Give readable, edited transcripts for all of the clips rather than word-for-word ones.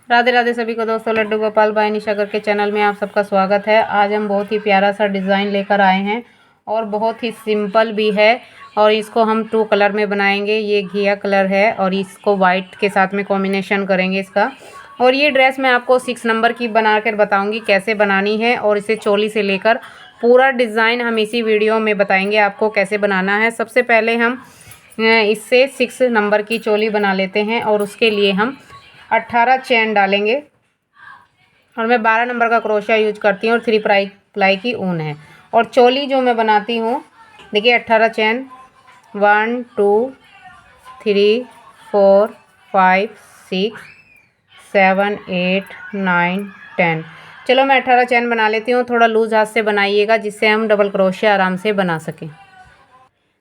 राधे राधे सभी को दोस्तों, लड्डू गोपाल बाय निशा के चैनल में आप सबका स्वागत है। आज हम बहुत ही प्यारा सा डिज़ाइन लेकर आए हैं और बहुत ही सिंपल भी है। और इसको हम 2 कलर में बनाएंगे। ये घिया कलर है और इसको वाइट के साथ में कॉम्बिनेशन करेंगे इसका। और ये ड्रेस मैं आपको 6 नंबर की बना कर बताऊँगी कैसे बनानी है। और इसे चोली से लेकर पूरा डिज़ाइन हम इसी वीडियो में बताएँगे आपको कैसे बनाना है। सबसे पहले हम इससे 6 नंबर की चोली बना लेते हैं और उसके लिए हम 18 चैन डालेंगे। और मैं 12 नंबर का क्रोशिया यूज करती हूँ और 3 प्लाई की ऊन है। और चोली जो मैं बनाती हूँ, देखिए 18 चैन 1 2 3 4 5 6 7 8 9 10। चलो मैं 18 चैन बना लेती हूँ। थोड़ा लूज हाथ से बनाइएगा जिससे हम डबल क्रोशिया आराम से बना सकें।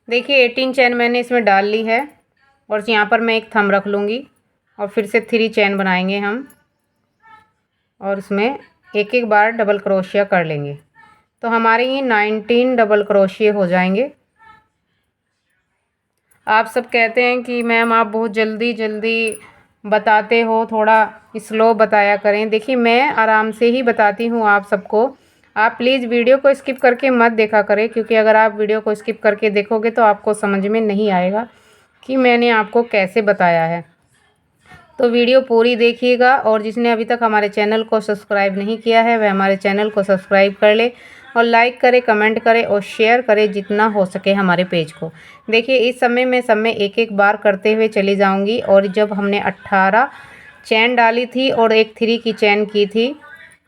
देखिए 18 चैन मैंने इसमें डाल ली है और यहाँ पर मैं एक थंब रख लूँगी और फिर से 3 चैन बनाएंगे हम और इसमें एक एक बार डबल क्रोशिया कर लेंगे। तो हमारे ये 19 डबल क्रोशिया हो जाएंगे। आप सब कहते हैं कि मैम आप बहुत जल्दी जल्दी बताते हो, थोड़ा स्लो बताया करें। देखिए मैं आराम से ही बताती हूँ आप सबको। आप प्लीज़ वीडियो को स्किप करके मत देखा करें, क्योंकि अगर आप वीडियो को स्किप करके देखोगे तो आपको समझ में नहीं आएगा कि मैंने आपको कैसे बताया है। तो वीडियो पूरी देखिएगा। और जिसने अभी तक हमारे चैनल को सब्सक्राइब नहीं किया है वह हमारे चैनल को सब्सक्राइब कर ले और लाइक करे, कमेंट करे और शेयर करे जितना हो सके हमारे पेज को। देखिए इस समय मैं सब में एक एक बार करते हुए चली जाऊंगी। और जब हमने 18 चैन डाली थी और एक 3 की चैन की थी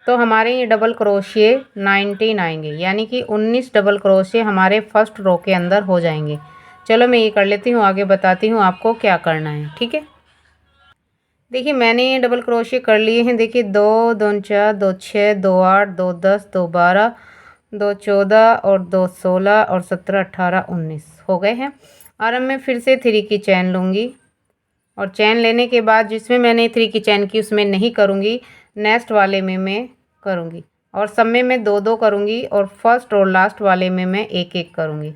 तो हमारे ये डबल क्रोशिए 19 आएंगे, यानी कि 19 डबल क्रोशिए हमारे फर्स्ट रो के अंदर हो जाएंगे। चलो मैं ये कर लेती हूँ, आगे बताती हूँ आपको क्या करना है। ठीक है, देखिए मैंने ये डबल क्रोशिया कर लिए हैं। देखिए 2 2 4 2 6 2 8 2 10 2 12 2 14 और 2 16 और 17 18 19 हो गए हैं। और अब मैं फिर से 3 की चैन लूँगी और चैन लेने के बाद जिसमें मैंने 3 की चैन की उसमें नहीं करूँगी, नेक्स्ट वाले में मैं करूँगी। और सब में मैं 2 2 करूँगी और फर्स्ट और लास्ट वाले में मैं एक एक करूँगी।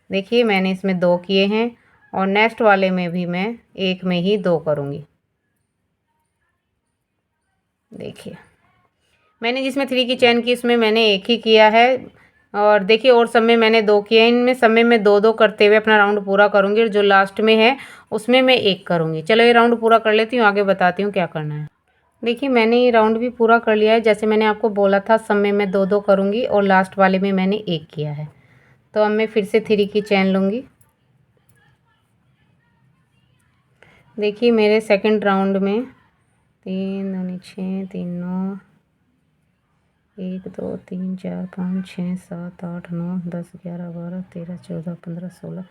देखिए मैंने इसमें 2 किए हैं और नेक्स्ट वाले में भी मैं एक में ही 2 करूँगी। देखिए मैंने जिसमें 3 की चैन की उसमें मैंने एक ही किया है। और देखिए और सब में मैंने 2 किए हैं। इनमें सब में मैं 2 2 करते हुए अपना राउंड पूरा करूँगी और जो लास्ट में है उसमें मैं एक करूँगी। चलो ये राउंड पूरा कर लेती हूँ, आगे बताती हूँ क्या करना है। देखिए मैंने ये राउंड भी पूरा कर लिया है। जैसे मैंने आपको बोला था सब में मैं 2 2 करूँगी और लास्ट वाले में मैंने एक किया है। तो अब मैं फिर से 3 की चैन लूँगी। देखिए मेरे सेकंड राउंड में 3 2 6 3 9 1 2 3 4 5 6 7 8 9 10 11 12 13 14 15 16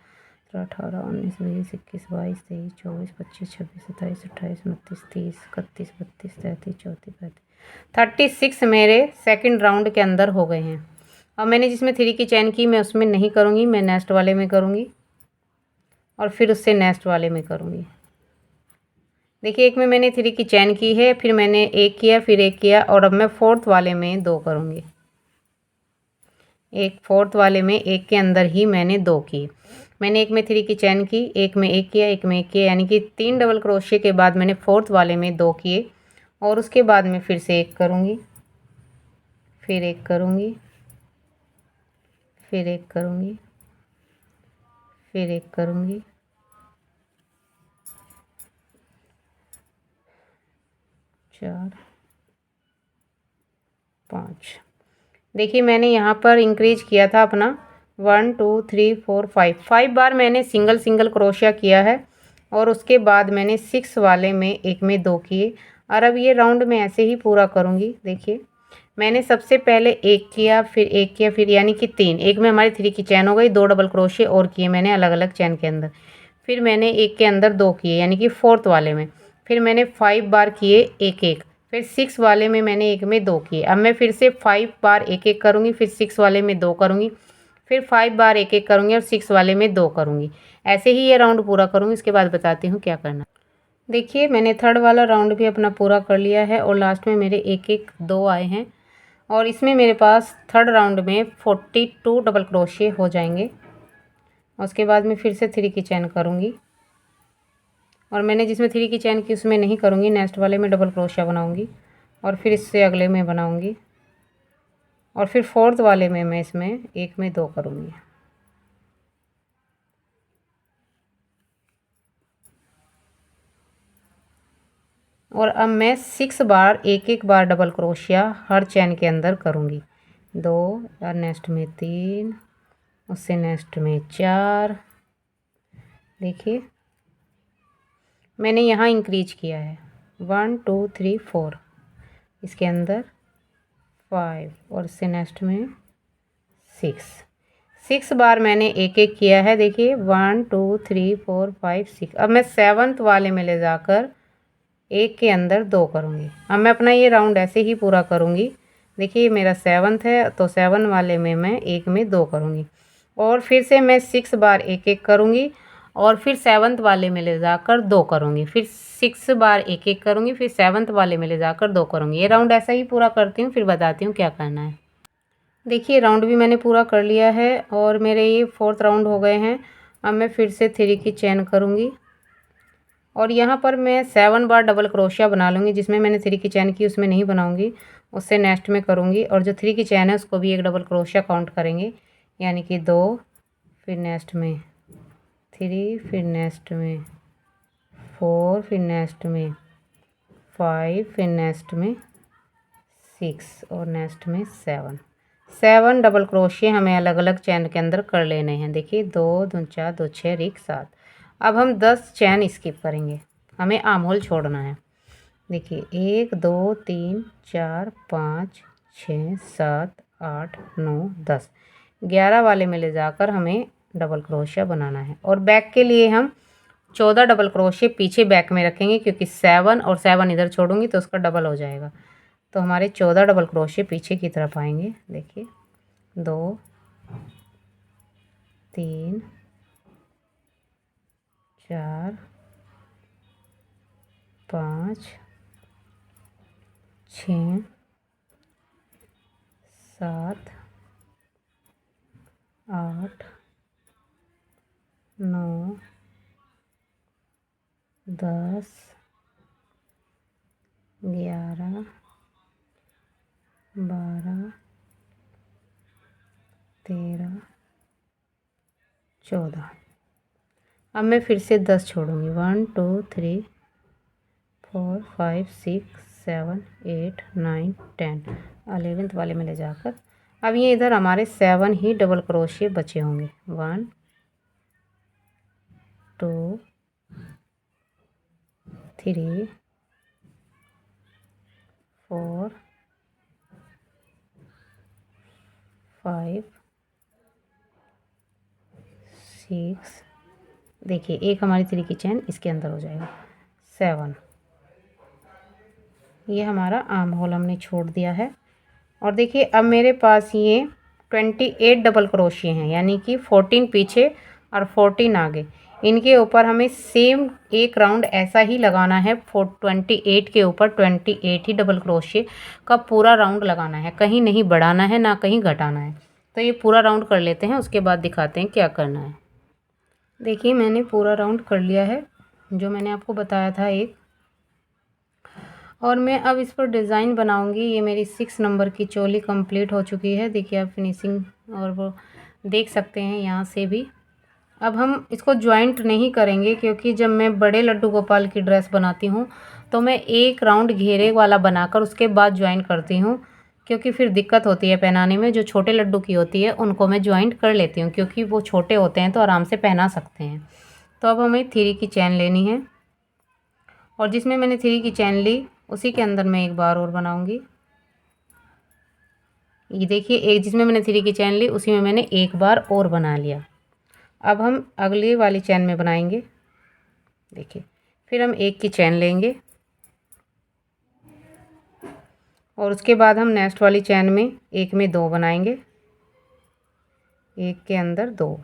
17 18 19 20 21 22 23 24 25 26 27 28 29 30 31 32 33 34 35 36 मेरे सेकंड राउंड के अंदर हो गए हैं। अब मैंने जिसमें 3 की चैन की मैं उसमें नहीं करूँगी, मैं नेक्स्ट वाले में करूँगी और फिर उससे नेक्स्ट वाले में करूँगी। देखिए एक में मैंने 3 की चैन की है, फिर मैंने एक किया, फिर एक किया और अब मैं फोर्थ वाले में 2 करूँगी। एक फोर्थ वाले में एक के अंदर ही मैंने 2 किए। मैंने एक में 3 की चैन की, एक में एक किया, एक में एक किया, यानी कि 3 डबल क्रोशिया के बाद मैंने फोर्थ वाले में 2 किए और उसके बाद मैं फिर से एक करूँगी, फिर एक करूँगी, फिर एक करूँगी, फिर एक करूँगी, 4 5। देखिए मैंने यहाँ पर इंक्रीज किया था अपना 1 2 3 4 5 बार मैंने सिंगल सिंगल क्रोशिया किया है और उसके बाद मैंने 6 वाले में एक में 2 किए। और अब ये राउंड मैं ऐसे ही पूरा करूँगी। देखिए मैंने सबसे पहले एक किया, फिर एक किया, फिर यानी कि 3, एक में हमारी 3 की चैन हो गई, 2 डबल क्रोशिया और किए मैंने अलग अलग चैन के अंदर। फिर मैंने एक के अंदर 2 किए यानी कि फोर्थ वाले में। फिर मैंने 5 बार किए एक एक, फिर 6 वाले में मैंने एक में 2 किए। अब मैं फिर से 5 बार एक एक करूँगी, फिर 6 वाले में 2 करूँगी, फिर 5 बार एक एक करूँगी और 6 वाले में 2 करूँगी। ऐसे ही ये राउंड पूरा करूँगी। इसके बाद बताती हूँ क्या करना। देखिए मैंने थर्ड वाला राउंड भी अपना पूरा कर लिया है और लास्ट में मेरे एक एक 2 आए हैं और इसमें मेरे पास थर्ड राउंड में 42 डबल क्रोशिया हो जाएंगे। उसके बाद मैं फिर से 3 की चैन करूँगी और मैंने जिसमें 3 की चैन की उसमें नहीं करूँगी, नेक्स्ट वाले में डबल क्रोशिया बनाऊँगी और फिर इससे अगले में बनाऊँगी और फिर फोर्थ वाले में मैं इसमें एक में 2 करूँगी। और अब मैं 6 बार एक बार डबल क्रोशिया हर चैन के अंदर करूँगी। 2 और नेक्स्ट में 3, उससे नेक्स्ट में 4। देखिए मैंने यहाँ इंक्रीज किया है 1 2 3 4, इसके अंदर 5 और इससे नेक्स्ट में 6 बार मैंने एक किया है। देखिए 1 2 3 4 5 6। अब मैं 7th वाले में ले जाकर एक के अंदर 2 करूँगी। अब मैं अपना ये राउंड ऐसे ही पूरा करूँगी। देखिए मेरा 7th है तो 7 वाले में मैं एक में 2 करूँगी और फिर से मैं 6 बार एक करूँगी और फिर 7th वाले में ले जाकर 2 करूँगी, फिर 6 बार एक करूँगी, फिर 7th वाले में ले जाकर 2 करूँगी। ये राउंड ऐसा ही पूरा करती हूँ, फिर बताती हूँ क्या करना है। देखिए राउंड भी मैंने पूरा कर लिया है और मेरे ये 4th राउंड हो गए हैं। अब मैं फिर से 3 की चैन करूँगी और यहाँ पर मैं 7 बार डबल क्रोशिया बना लूँगी। जिसमें मैंने 3 की चैन की उसमें नहीं बनाऊँगी, उससे नेक्स्ट में करूँगी और जो 3 की चैन है उसको भी एक डबल क्रोशिया काउंट करेंगे, यानी कि 2, फिर नेक्स्ट में 3, फिर नेक्स्ट में 4, फिर नेक्स्ट में 5, फिर नेक्स्ट में 6 और नेक्स्ट में 7 डबल क्रोशिया हमें अलग अलग चैन के अंदर कर लेने हैं। देखिए 2 2 4 2 6 1 7। अब हम 10 चैन स्किप करेंगे, हमें आर्म होल छोड़ना है। देखिए 1 2 3 4 5 6 7 8 9 10, 11 वाले में ले जाकर हमें डबल क्रोशिया बनाना है। और बैक के लिए हम 14 डबल क्रोशिया पीछे बैक में रखेंगे, क्योंकि 7 और 7 इधर छोड़ूंगी तो उसका डबल हो जाएगा। तो हमारे 14 डबल क्रोशिया पीछे की तरफ आएंगे। देखिए 2 3 4 5 6 7 8 9 10 11 12 13 14। अब मैं फिर से 10 छोड़ूंगी। 1 2 3 4 5 6 7 8 9 10, 11th वाले में ले जाकर अब ये इधर हमारे 7 ही डबल क्रोशिया बचे होंगे। 1 2 3 4 5 6। देखिए एक हमारी 3 की चैन इसके अंदर हो जाएगा। 7, ये हमारा आर्म होल हमने छोड़ दिया है। और देखिए अब मेरे पास ये 28 डबल क्रोशिया हैं, यानी कि 14 पीछे और 14 आगे। इनके ऊपर हमें सेम एक राउंड ऐसा ही लगाना है। 28 के ऊपर 28 ही डबल क्रोशिया का पूरा राउंड लगाना है, कहीं नहीं बढ़ाना है ना कहीं घटाना है। तो ये पूरा राउंड कर लेते हैं, उसके बाद दिखाते हैं क्या करना है। देखिए मैंने पूरा राउंड कर लिया है जो मैंने आपको बताया था एक, और मैं अब इस पर डिज़ाइन बनाऊंगी। ये मेरी 6 नंबर की चोली कंप्लीट हो चुकी है। देखिए आप फिनिशिंग और वो देख सकते हैं यहाँ से भी। अब हम इसको जॉइंट नहीं करेंगे, क्योंकि जब मैं बड़े लड्डू गोपाल की ड्रेस बनाती हूँ तो मैं एक राउंड घेरे वाला बनाकर उसके बाद ज्वाइन करती हूँ, क्योंकि फिर दिक्कत होती है पहनाने में। जो छोटे लड्डू की होती है उनको मैं ज्वाइंट कर लेती हूँ, क्योंकि वो छोटे होते हैं तो आराम से पहना सकते हैं। तो अब हमें 3 की चैन लेनी है और जिसमें मैंने 3 की चैन ली उसी के अंदर मैं एक बार और बनाऊंगी। ये देखिए एक जिसमें मैंने 3 की चैन ली उसी में मैंने एक बार और बना लिया। अब हम अगली वाली चैन में बनाएंगे। देखिए फिर हम 1 की चैन लेंगे और उसके बाद हम नेक्स्ट वाली चैन में एक में 2 बनाएंगे, एक के अंदर 2।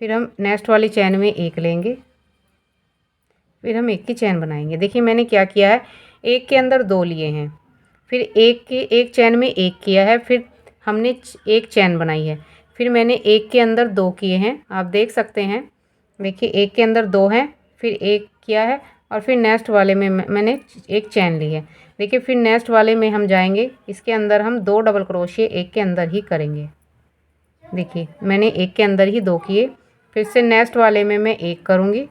फिर हम नेक्स्ट वाली चैन में 1 लेंगे, फिर हम 1 की चैन बनाएंगे। देखिए मैंने क्या किया है, एक के अंदर 2 लिए हैं, फिर एक चैन में 1 किया है, फिर हमने एक चैन बनाई है, फिर मैंने एक के अंदर 2 किए हैं। आप देख सकते हैं, देखिए एक के अंदर 2 हैं, फिर एक किया है और फिर नेक्स्ट वाले में मैंने एक चैन ली है। देखिए फिर नेक्स्ट वाले में हम जाएंगे, इसके अंदर हम 2 डबल क्रोशिया एक के अंदर ही करेंगे। देखिए मैंने एक के अंदर ही 2 किए, फिर से नेक्स्ट वाले में मैं एक करूँगी,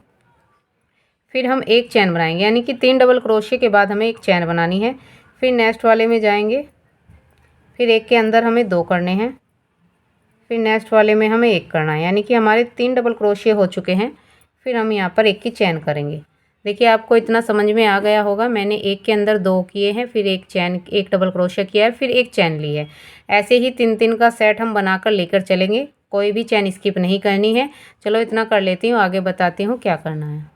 फिर हम एक चैन बनाएंगे, यानी कि 3 डबल क्रोशिया के बाद हमें एक चैन बनानी है। फिर नेक्स्ट वाले में जाएंगे, फिर एक के अंदर हमें 2 करने हैं, फिर नेक्स्ट वाले में हमें एक करना है, यानी कि हमारे 3 डबल क्रोशिया हो चुके हैं। फिर हम यहाँ पर एक की चैन करेंगे। देखिए आपको इतना समझ में आ गया होगा, मैंने एक के अंदर 2 किए हैं, फिर एक चैन, एक डबल क्रोशिया किया है, फिर एक चैन ली है। ऐसे ही 3-3 का सेट हम बनाकर लेकर चलेंगे, कोई भी चैन स्किप नहीं करनी है। चलो इतना कर लेती हूँ, आगे बताती हूँ क्या करना है।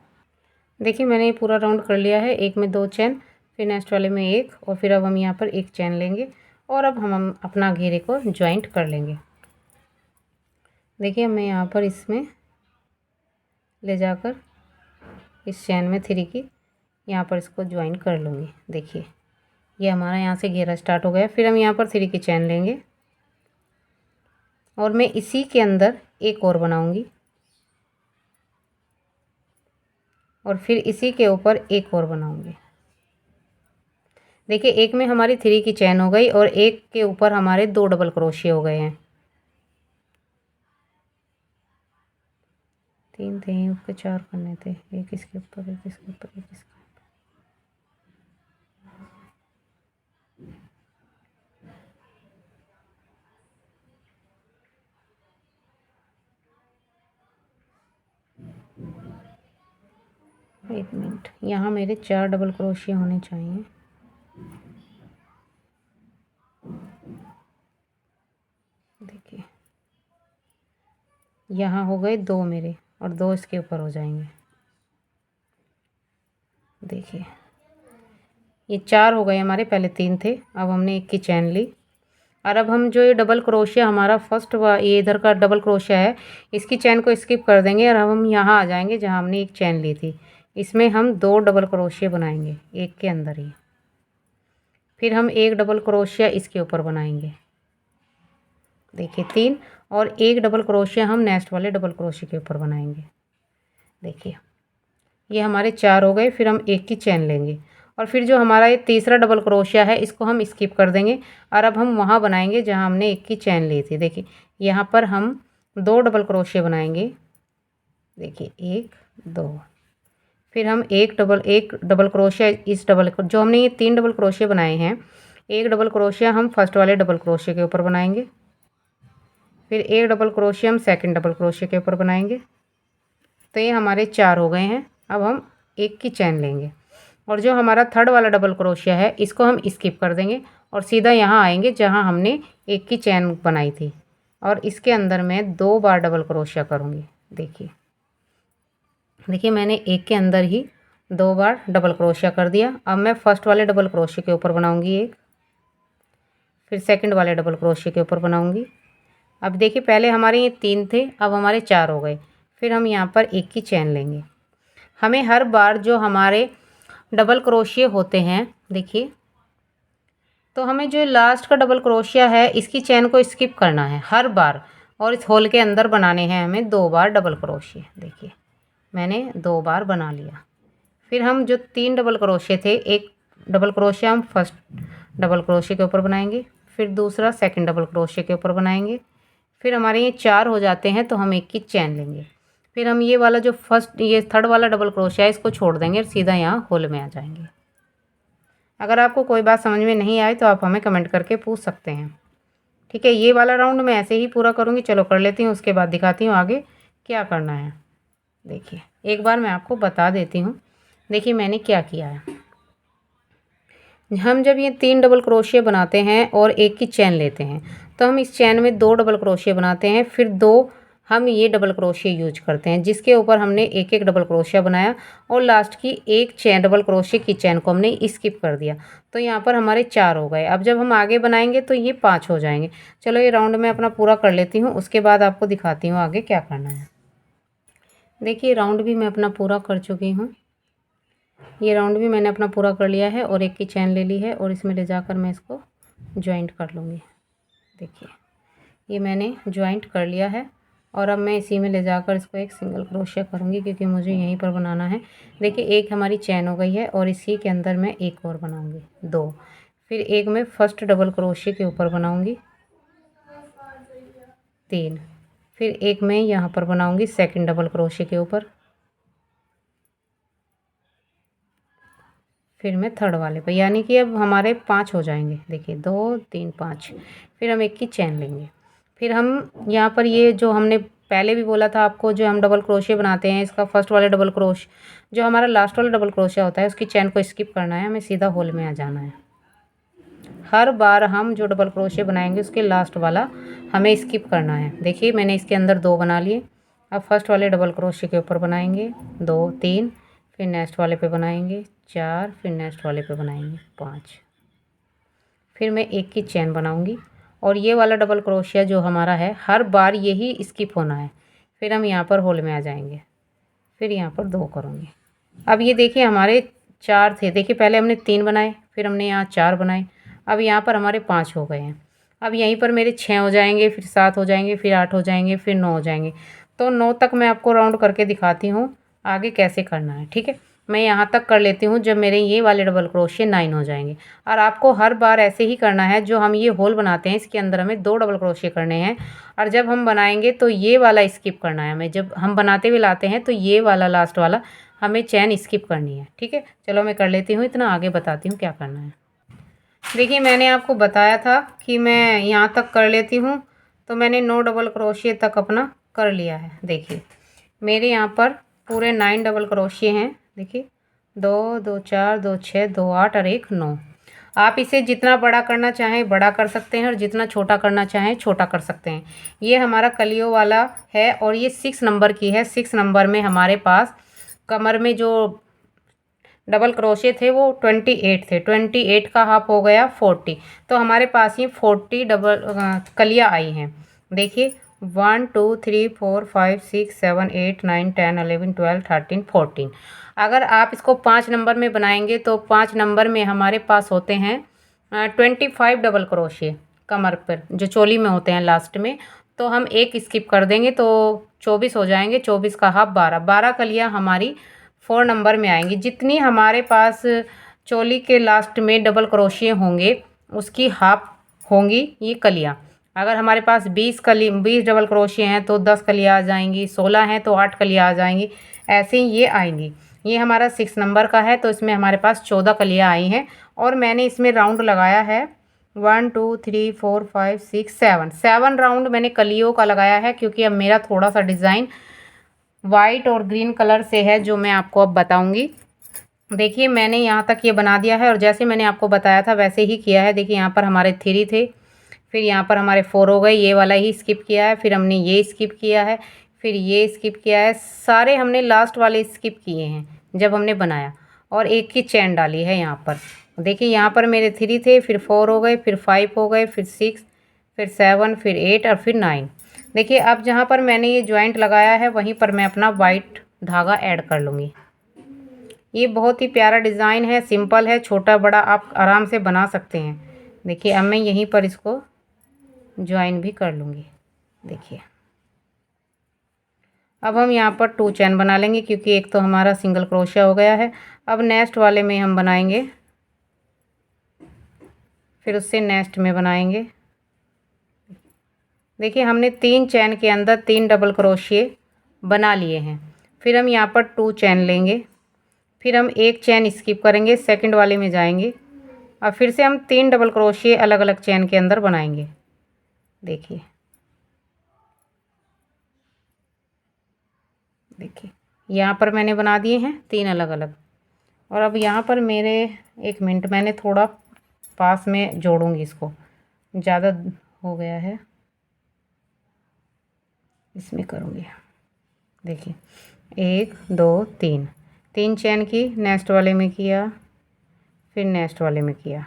देखिए मैंने ये पूरा राउंड कर लिया है, एक में 2 चैन, फिर नेक्स्ट वाले में एक, और फिर अब हम यहाँ पर एक चैन लेंगे और अब हम अपना घेरे को ज्वाइंट कर लेंगे। देखिए मैं यहाँ पर इसमें ले जाकर इस चैन में 3 की यहाँ पर इसको ज्वाइन कर लूँगी। देखिए ये हमारा यहाँ से घेरा स्टार्ट हो गया। फिर हम यहाँ पर 3 की चैन लेंगे और मैं इसी के अंदर एक और बनाऊँगी और फिर इसी के ऊपर एक और बनाऊँगी। देखिए एक में हमारी 3 की चैन हो गई और एक के ऊपर हमारे 2 डबल क्रोशिया हो गए हैं। 3 थे, उसके 4 करने थे, एक इसके ऊपर, एक इसके ऊपर, एक इसके ऊपर। एक मिनट, यहाँ मेरे 4 डबल क्रोशिया होने चाहिए। देखिए यहाँ हो गए 2 मेरे और 2 इसके ऊपर हो जाएंगे। देखिए ये 4 हो गए हमारे, पहले 3 थे, अब हमने एक की चैन ली। और अब हम जो ये डबल क्रोशिया हमारा फर्स्ट ये इधर का डबल क्रोशिया है, इसकी चैन को स्किप कर देंगे और अब हम यहाँ आ जाएंगे जहाँ हमने एक चैन ली थी। इसमें हम 2 डबल क्रोशिया बनाएंगे एक के अंदर ही, फिर हम एक डबल क्रोशिया इसके ऊपर बनाएंगे। देखिए 3, और एक डबल क्रोशिया हम नेक्स्ट वाले डबल क्रोशिया के ऊपर बनाएंगे। देखिए ये हमारे 4 हो गए। फिर हम एक की चैन लेंगे और फिर जो हमारा ये तीसरा डबल क्रोशिया है इसको हम स्किप कर देंगे और अब हम वहाँ बनाएंगे जहाँ हमने एक की चैन ली थी। देखिए यहाँ पर हम 2 डबल क्रोशिया बनाएंगे। देखिए 1 2, फिर हम एक डबल क्रोशिया इस डबल, जो हमने ये 3 डबल क्रोशिया बनाए हैं, एक डबल क्रोशिया हम फर्स्ट वाले डबल क्रोशिया के ऊपर बनाएंगे, फिर एक डबल क्रोशिया हम सेकंड डबल क्रोशिया के ऊपर बनाएंगे। तो ये हमारे 4 हो गए हैं। अब हम एक की चैन लेंगे और जो हमारा थर्ड वाला डबल क्रोशिया है इसको हम स्किप कर देंगे और सीधा यहाँ आएंगे जहाँ हमने एक की चैन बनाई थी और इसके अंदर मैं 2 बार डबल क्रोशिया करूँगी। देखिए मैंने एक के अंदर ही 2 बार डबल क्रोशिया कर दिया। अब मैं फर्स्ट वाले डबल क्रोशिया के ऊपर बनाऊँगी एक, फिर सेकंड वाले डबल क्रोशिया के ऊपर बनाऊँगी। अब देखिए पहले हमारे ये 3 थे, अब हमारे 4 हो गए। फिर हम यहाँ पर एक की चैन लेंगे। हमें हर बार जो हमारे डबल क्रोशिया होते हैं, देखिए तो हमें जो लास्ट का डबल क्रोशिया है इसकी चैन को स्किप करना है हर बार और इस होल के अंदर बनाने हैं हमें 2 बार डबल क्रोशिया। देखिए मैंने 2 बार बना लिया। फिर हम जो 3 डबल क्रोशिया थे, एक डबल क्रोशिया हम फर्स्ट डबल क्रोशिया के ऊपर बनाएंगे, फिर दूसरा सेकंड डबल क्रोशिया के ऊपर बनाएंगे। फिर हमारे ये 4 हो जाते हैं तो हम एक की चैन लेंगे। फिर हम ये वाला जो फर्स्ट ये थर्ड वाला डबल क्रोशिया है इसको छोड़ देंगे और सीधा यहाँ होल में आ जाएंगे। अगर आपको कोई बात समझ में नहीं आए तो आप हमें कमेंट करके पूछ सकते हैं। ठीक है, ये वाला राउंड मैं ऐसे ही पूरा करूँगी। चलो कर लेती हूँ, उसके बाद दिखाती हूँ आगे क्या करना है। देखिए एक बार मैं आपको बता देती हूँ। देखिए मैंने क्या किया है, हम जब ये 3 डबल क्रोशिया बनाते हैं और एक की चैन लेते हैं तो हम इस चैन में 2 डबल क्रोशिया बनाते हैं, फिर 2 हम ये डबल क्रोशिया यूज करते हैं जिसके ऊपर हमने एक एक डबल क्रोशिया बनाया और लास्ट की एक चैन डबल क्रोशिया की चैन को हमने स्किप कर दिया। तो यहाँ पर हमारे 4 हो गए। अब जब हम आगे बनाएंगे तो ये 5 हो जाएंगे। चलो ये राउंड मैं अपना पूरा कर लेती हूँ, उसके बाद आपको दिखाती हूँ आगे क्या करना है। देखिए राउंड भी मैं अपना पूरा कर चुकी हूँ। ये राउंड भी मैंने अपना पूरा कर लिया है और एक की चैन ले ली है और इसमें ले जाकर मैं इसको जॉइंट कर लूँगी। देखिए ये मैंने जॉइंट कर लिया है और अब मैं इसी में ले जाकर इसको एक सिंगल क्रोशिया करूँगी क्योंकि मुझे यहीं पर बनाना है। देखिए एक हमारी चैन हो गई है और इसी के अंदर मैं एक और बनाऊँगी 2। फिर एक मैं फर्स्ट डबल क्रोशिया के ऊपर बनाऊँगी 3। फिर एक मैं यहाँ पर बनाऊँगी सेकंड डबल क्रोशिया के ऊपर। फिर मैं थर्ड वाले पे, यानी कि अब हमारे 5 हो जाएंगे। देखिए 2 3 5। फिर हम एक की चैन लेंगे। फिर हम यहाँ पर ये जो हमने पहले भी बोला था आपको, जो हम डबल क्रोशिया बनाते हैं, इसका फर्स्ट वाले डबल क्रोश जो हमारा लास्ट वाला डबल क्रोशिया होता है उसकी चैन को स्किप करना है, हमें सीधा होल में आ जाना है। हर बार हम जो डबल क्रोशिया बनाएंगे उसके लास्ट वाला हमें स्किप करना है। देखिए मैंने इसके अंदर 2 बना लिए। अब फर्स्ट वाले डबल क्रोशिया के ऊपर बनाएंगे 2 3। फिर नेक्स्ट वाले पे बनाएंगे 4। फिर नेक्स्ट वाले पे बनाएंगे 5। फिर मैं एक की चैन बनाऊंगी और ये वाला डबल क्रोशिया जो हमारा है हर बार यही स्किप होना है। फिर हम यहाँ पर होल में आ जाएंगे। फिर यहाँ पर 2 करूँगी। अब ये देखिए हमारे 4 थे। देखिए पहले हमने 3 बनाए, फिर हमने यहाँ 4 बनाए, अब यहाँ पर हमारे 5 हो गए हैं। अब यहीं पर मेरे 6 हो जाएंगे, फिर 7 हो जाएंगे, फिर 8 हो जाएंगे, फिर 9 हो जाएंगे। तो 9 तक मैं आपको राउंड करके दिखाती हूँ आगे कैसे करना है, ठीक है। मैं यहाँ तक कर लेती हूँ जब मेरे ये वाले डबल क्रोशिया 9 हो जाएंगे। और आपको हर बार ऐसे ही करना है। जो हम ये होल बनाते हैं इसके अंदर हमें 2 डबल क्रोशिया करने हैं और जब हम बनाएंगे तो ये वाला स्किप करना है हमें। जब हम बनाते हुए लाते हैं तो ये वाला लास्ट वाला हमें चैन स्किप करनी है, ठीक है। चलो मैं कर लेती हूँ इतना, आगे बताती हूँ क्या करना है। देखिए मैंने आपको बताया था कि मैं यहाँ तक कर लेती हूँ, तो मैंने 9 डबल क्रोशिया तक अपना कर लिया है। देखिए मेरे यहाँ पर पूरे 9 डबल क्रोशिया हैं। देखिए 2 2 4 2 6 2 8 और 1 9। आप इसे जितना बड़ा करना चाहें बड़ा कर सकते हैं और जितना छोटा करना चाहें छोटा कर सकते हैं। ये हमारा कलियों वाला है और ये 6 नंबर की है। 6 नंबर में हमारे पास कमर में जो डबल क्रोशिया थे वो 28 थे। 28 का हाफ हो गया 40। तो हमारे पास ये 40 डबल कलियाँ आई हैं। देखिए 1 2 3 4 5 6 7 8 9 10 11 12 13 14। अगर आप इसको 5 नंबर में बनाएंगे तो 5 नंबर में हमारे पास होते हैं 25 डबल क्रोशिया कमर पर, जो चोली में होते हैं लास्ट में। तो हम एक स्किप कर देंगे तो 24 हो जाएंगे। 24 का हाफ 12। 12 कलियाँ हमारी 4 नंबर में आएंगी। जितनी हमारे पास चोली के लास्ट में डबल क्रोशिया होंगे उसकी हाफ होंगी ये कलियाँ। अगर हमारे पास 20 डबल क्रोशिया हैं तो 10 कलियाँ आ जाएंगी, 16 हैं तो 8 कलियाँ आ जाएंगी, ऐसे ही ये आएंगी। ये हमारा 6 नंबर का है तो इसमें हमारे पास 14 कलियाँ आई हैं और मैंने इसमें राउंड लगाया है 1 2 3 4 5 6 7 राउंड मैंने कलियों का लगाया है, क्योंकि अब मेरा थोड़ा सा डिज़ाइन वाइट और ग्रीन कलर से है जो मैं आपको अब बताऊंगी। देखिए मैंने यहाँ तक ये बना दिया है और जैसे मैंने आपको बताया था वैसे ही किया है। देखिए यहाँ पर हमारे 3 थे, फिर यहाँ पर हमारे 4 हो गए, ये वाला ही स्किप किया है, फिर हमने ये स्किप किया है, फिर ये स्किप किया है। सारे हमने लास्ट वाले स्किप किए हैं जब हमने बनाया और एक की चैन डाली है यहाँ पर। देखिए यहाँ पर मेरे 3 थे, फिर 4 हो गए, फिर 5 हो गए, फिर 6, फिर 7, फिर 8 और फिर 9। देखिए अब जहाँ पर मैंने ये जॉइंट लगाया है वहीं पर मैं अपना वाइट धागा ऐड कर लूँगी। ये बहुत ही प्यारा डिज़ाइन है, सिंपल है, छोटा बड़ा आप आराम से बना सकते हैं। देखिए अब मैं यहीं पर इसको ज्वाइन भी कर लूँगी। देखिए अब हम यहाँ पर 2 चैन बना लेंगे क्योंकि एक तो हमारा सिंगल क्रोशिया हो गया है। अब नेक्स्ट वाले में हम बनाएंगे, फिर उससे नेक्स्ट में बनाएंगे। देखिए हमने 3 चैन के अंदर 3 डबल क्रोशिया बना लिए हैं। फिर हम यहाँ पर 2 चैन लेंगे, फिर हम एक चैन स्किप करेंगे, सेकंड वाले में जाएंगे और फिर से हम 3 डबल क्रोशिया अलग अलग चैन के अंदर बनाएंगे। देखिए देखिए यहाँ पर मैंने बना दिए हैं 3 अलग अलग। और अब यहाँ पर मेरे 1 मिनट, मैंने थोड़ा पास में जोड़ूंगी, इसको ज़्यादा हो गया है इसमें करूँगी। देखिए 1 2 3, 3 चैन की, नेक्स्ट वाले में किया, फिर नेक्स्ट वाले में किया,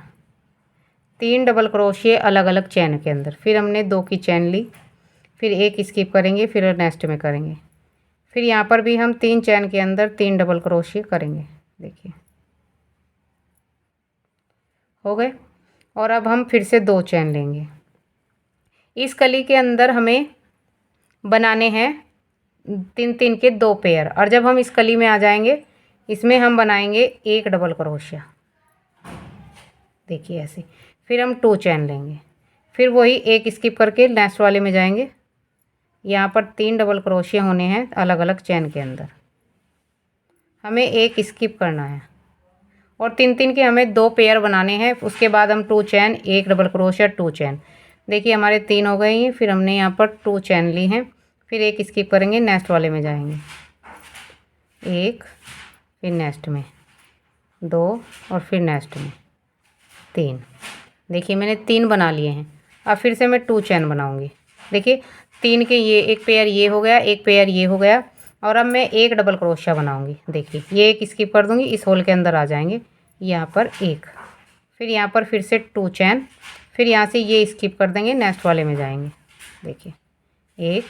3 डबल क्रोशिया अलग अलग चैन के अंदर, फिर हमने 2 की चैन ली, फिर एक स्किप करेंगे, फिर नेक्स्ट में करेंगे, फिर यहाँ पर भी हम 3 चैन के अंदर 3 डबल क्रोशिया करेंगे। देखिए हो गए। और अब हम फिर से 2 चैन लेंगे। इस कली के अंदर हमें बनाने हैं 3-3 के 2 पेयर। और जब हम इस कली में आ जाएंगे इसमें हम बनाएंगे एक डबल क्रोशिया, देखिए ऐसे। फिर हम 2 चैन लेंगे, फिर वही एक स्किप करके नेक्स्ट वाले में जाएंगे। यहाँ पर 3 डबल क्रोशिया होने हैं अलग अलग चैन के अंदर, हमें एक स्किप करना है और 3-3 के हमें 2 पेयर बनाने हैं। उसके बाद हम 2 चैन, एक डबल क्रोशिया, 2 चैन। देखिए हमारे 3 हो गए हैं। फिर हमने यहाँ पर 2 चैन ली हैं, फिर एक स्किप करेंगे, नेक्स्ट वाले में जाएंगे, एक, फिर नेक्स्ट में 2 और फिर नेक्स्ट में 3। देखिए मैंने 3 बना लिए हैं। अब फिर से मैं 2 चैन बनाऊंगी। देखिए 3 के ये एक पेयर ये हो गया, एक पेयर ये हो गया, और अब मैं एक डबल क्रोशिया बनाऊंगी। देखिए ये एक स्किप कर दूंगी, इस होल के अंदर आ जाएंगे, यहाँ पर एक, फिर यहाँ पर फिर से 2 चैन, फिर यहाँ से ये स्किप कर देंगे, नेक्स्ट वाले में जाएंगे। देखिए 1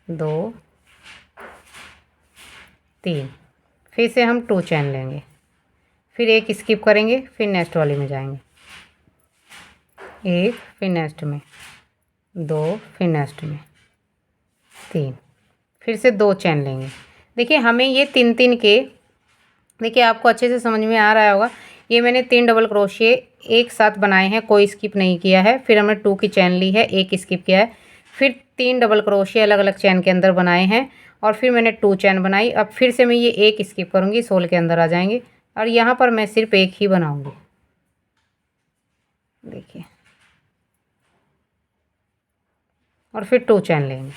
2 3, फिर से हम 2 चैन लेंगे, फिर एक स्किप करेंगे, फिर नेक्स्ट वाले में जाएंगे, एक, फिर नेक्स्ट में 2, फिर नेक्स्ट में 3, फिर से 2 चैन लेंगे। देखिए हमें ये 3-3 के, देखिए आपको अच्छे से समझ में आ रहा होगा, ये मैंने 3 डबल क्रोशिए एक साथ बनाए हैं, कोई स्किप नहीं किया है। फिर हमने 2 की चैन ली है, एक स्किप किया है, फिर 3 डबल क्रोशिए अलग अलग चैन के अंदर बनाए हैं, और फिर मैंने 2 चैन बनाई। अब फिर से मैं ये एक स्किप करूँगी, इस होल के अंदर आ जाएंगे, और यहाँ पर मैं सिर्फ एक ही बनाऊँगी। देखिए और फिर 2 चैन लेंगे,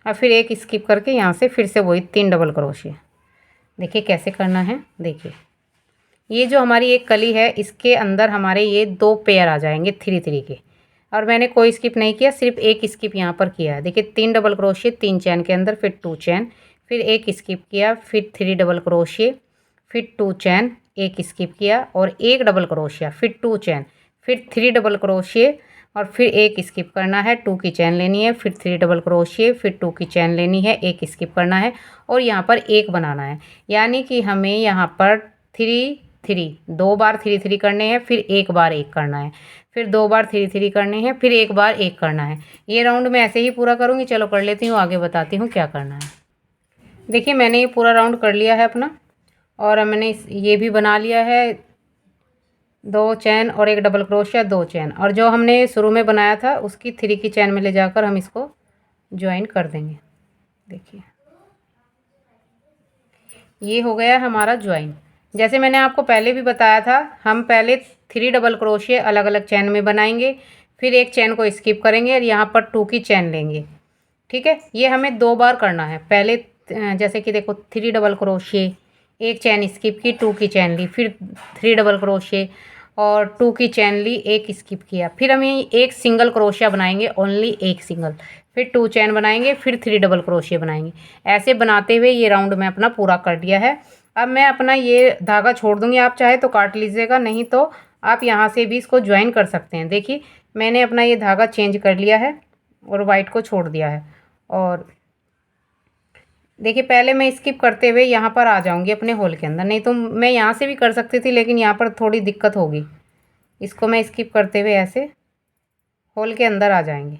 और फिर एक स्किप करके यहाँ से फिर से वही 3 डबल क्रोशिया। देखिए कैसे करना है। देखिए ये जो हमारी एक कली है, इसके अंदर हमारे ये 2 पेयर आ जाएंगे 3-3 के, और मैंने कोई स्किप नहीं किया, सिर्फ एक स्किप यहाँ पर किया है। देखिए 3 डबल क्रोशिए 3 चैन के अंदर, फिर 2 चैन, फिर एक स्किप किया, फिर 3 डबल क्रोशिए, फिर 2 चैन, एक स्किप किया और एक डबल क्रोशिया, फिर 2 चैन, फिर 3 डबल क्रोशिए, और फिर एक स्किप करना है, 2 की चैन लेनी है, फिर 3 डबल क्रोशिए, फिर 2 की चैन लेनी है, एक स्किप करना है, और यहाँ पर एक बनाना है। यानी कि हमें यहाँ पर 3-3 2 बार 3-3 करने हैं, फिर एक बार एक करना है, फिर 2 बार 3-3 करने हैं, फिर एक बार एक करना है। ये राउंड मैं ऐसे ही पूरा करूँगी। चलो कर लेती हूँ, आगे बताती हूँ क्या करना है। देखिए मैंने ये पूरा राउंड कर लिया है अपना, और मैंने ये भी बना लिया है, 2 चैन और एक डबल क्रोशिया, 2 चैन, और जो हमने शुरू में बनाया था उसकी 3 की चैन में ले जाकर हम इसको ज्वाइन कर देंगे। देखिए ये हो गया हमारा ज्वाइन। जैसे मैंने आपको पहले भी बताया था, हम पहले 3 डबल क्रोशिया अलग अलग चैन में बनाएंगे, फिर एक चैन को स्किप करेंगे और यहाँ पर 2 की चैन लेंगे। ठीक है, ये हमें 2 बार करना है। पहले जैसे कि देखो 3 डबल क्रोशिए, एक चैन स्किप की, 2 की चैन ली, फिर 3 डबल क्रोशिए और 2 की चैन ली, एक स्किप किया, फिर हम ये एक सिंगल क्रोशिया बनाएंगे, ओनली एक सिंगल, फिर 2 चैन बनाएंगे, फिर 3 डबल क्रोशिया बनाएंगे। ऐसे बनाते हुए ये राउंड मैं अपना पूरा कर दिया है। अब मैं अपना ये धागा छोड़ दूँगी, आप चाहे तो काट लीजिएगा, नहीं तो आप यहाँ से भी इसको ज्वाइन कर सकते हैं। देखिए मैंने अपना ये धागा चेंज कर लिया है और वाइट को छोड़ दिया है, और देखिए पहले मैं स्किप करते हुए यहाँ पर आ जाऊँगी अपने होल के अंदर, नहीं तो मैं यहाँ से भी कर सकती थी, लेकिन यहाँ पर थोड़ी दिक्कत होगी। इसको मैं स्किप करते हुए ऐसे होल के अंदर आ जाएंगे।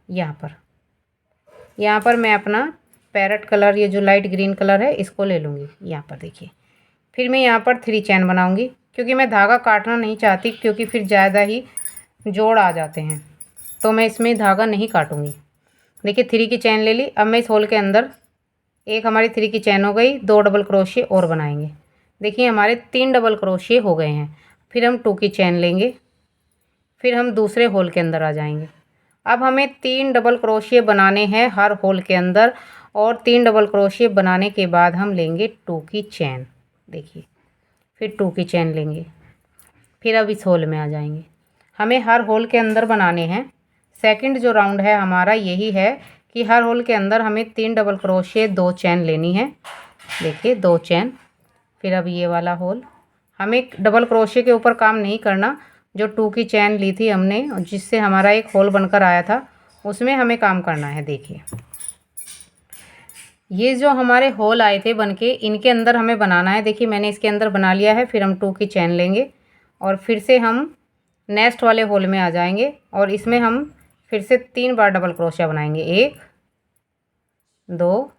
यहाँ पर मैं अपना पैरेट कलर, ये जो लाइट ग्रीन कलर है, इसको ले लूँगी यहाँ पर। देखिए फिर मैं यहाँ पर 3 चैन बनाऊँगी, क्योंकि मैं धागा काटना नहीं चाहती, क्योंकि फिर ज़्यादा ही जोड़ आ जाते हैं, तो मैं इसमें धागा नहीं काटूँगी। देखिए 3 की चैन ले ली। अब मैं इस होल के अंदर, एक हमारी 3 की चैन हो गई, 2 डबल क्रोशिए और बनाएंगे। देखिए हमारे 3 डबल क्रोशिए हो गए हैं। फिर हम 2 की चैन लेंगे, फिर हम दूसरे होल के अंदर आ जाएंगे। अब हमें 3 डबल क्रोशिए बनाने हैं हर होल के अंदर, और 3 डबल क्रोशिए बनाने के बाद हम लेंगे 2 की चैन। देखिए फिर 2 की चैन लेंगे, फिर अब इस होल में आ जाएंगे। हमें हर होल के अंदर बनाने हैं। सेकंड जो राउंड है हमारा यही है कि हर होल के अंदर हमें 3 डबल क्रोशिए 2 चैन लेनी है। देखिए 2 चैन, फिर अब ये वाला होल। हमें डबल क्रोशिए के ऊपर काम नहीं करना, जो 2 की चैन ली थी हमने, जिससे हमारा एक होल बनकर आया था, उसमें हमें काम करना है। देखिए ये जो हमारे होल आए थे बनके, इनके अंदर हमें बनाना है। देखिए मैंने इसके अंदर बना लिया है। फिर हम 2 की चैन लेंगे और फिर से हम नेक्स्ट वाले होल में आ जाएंगे, और इसमें हम फिर से 3 बार डबल क्रोशिया बनाएंगे, 1 2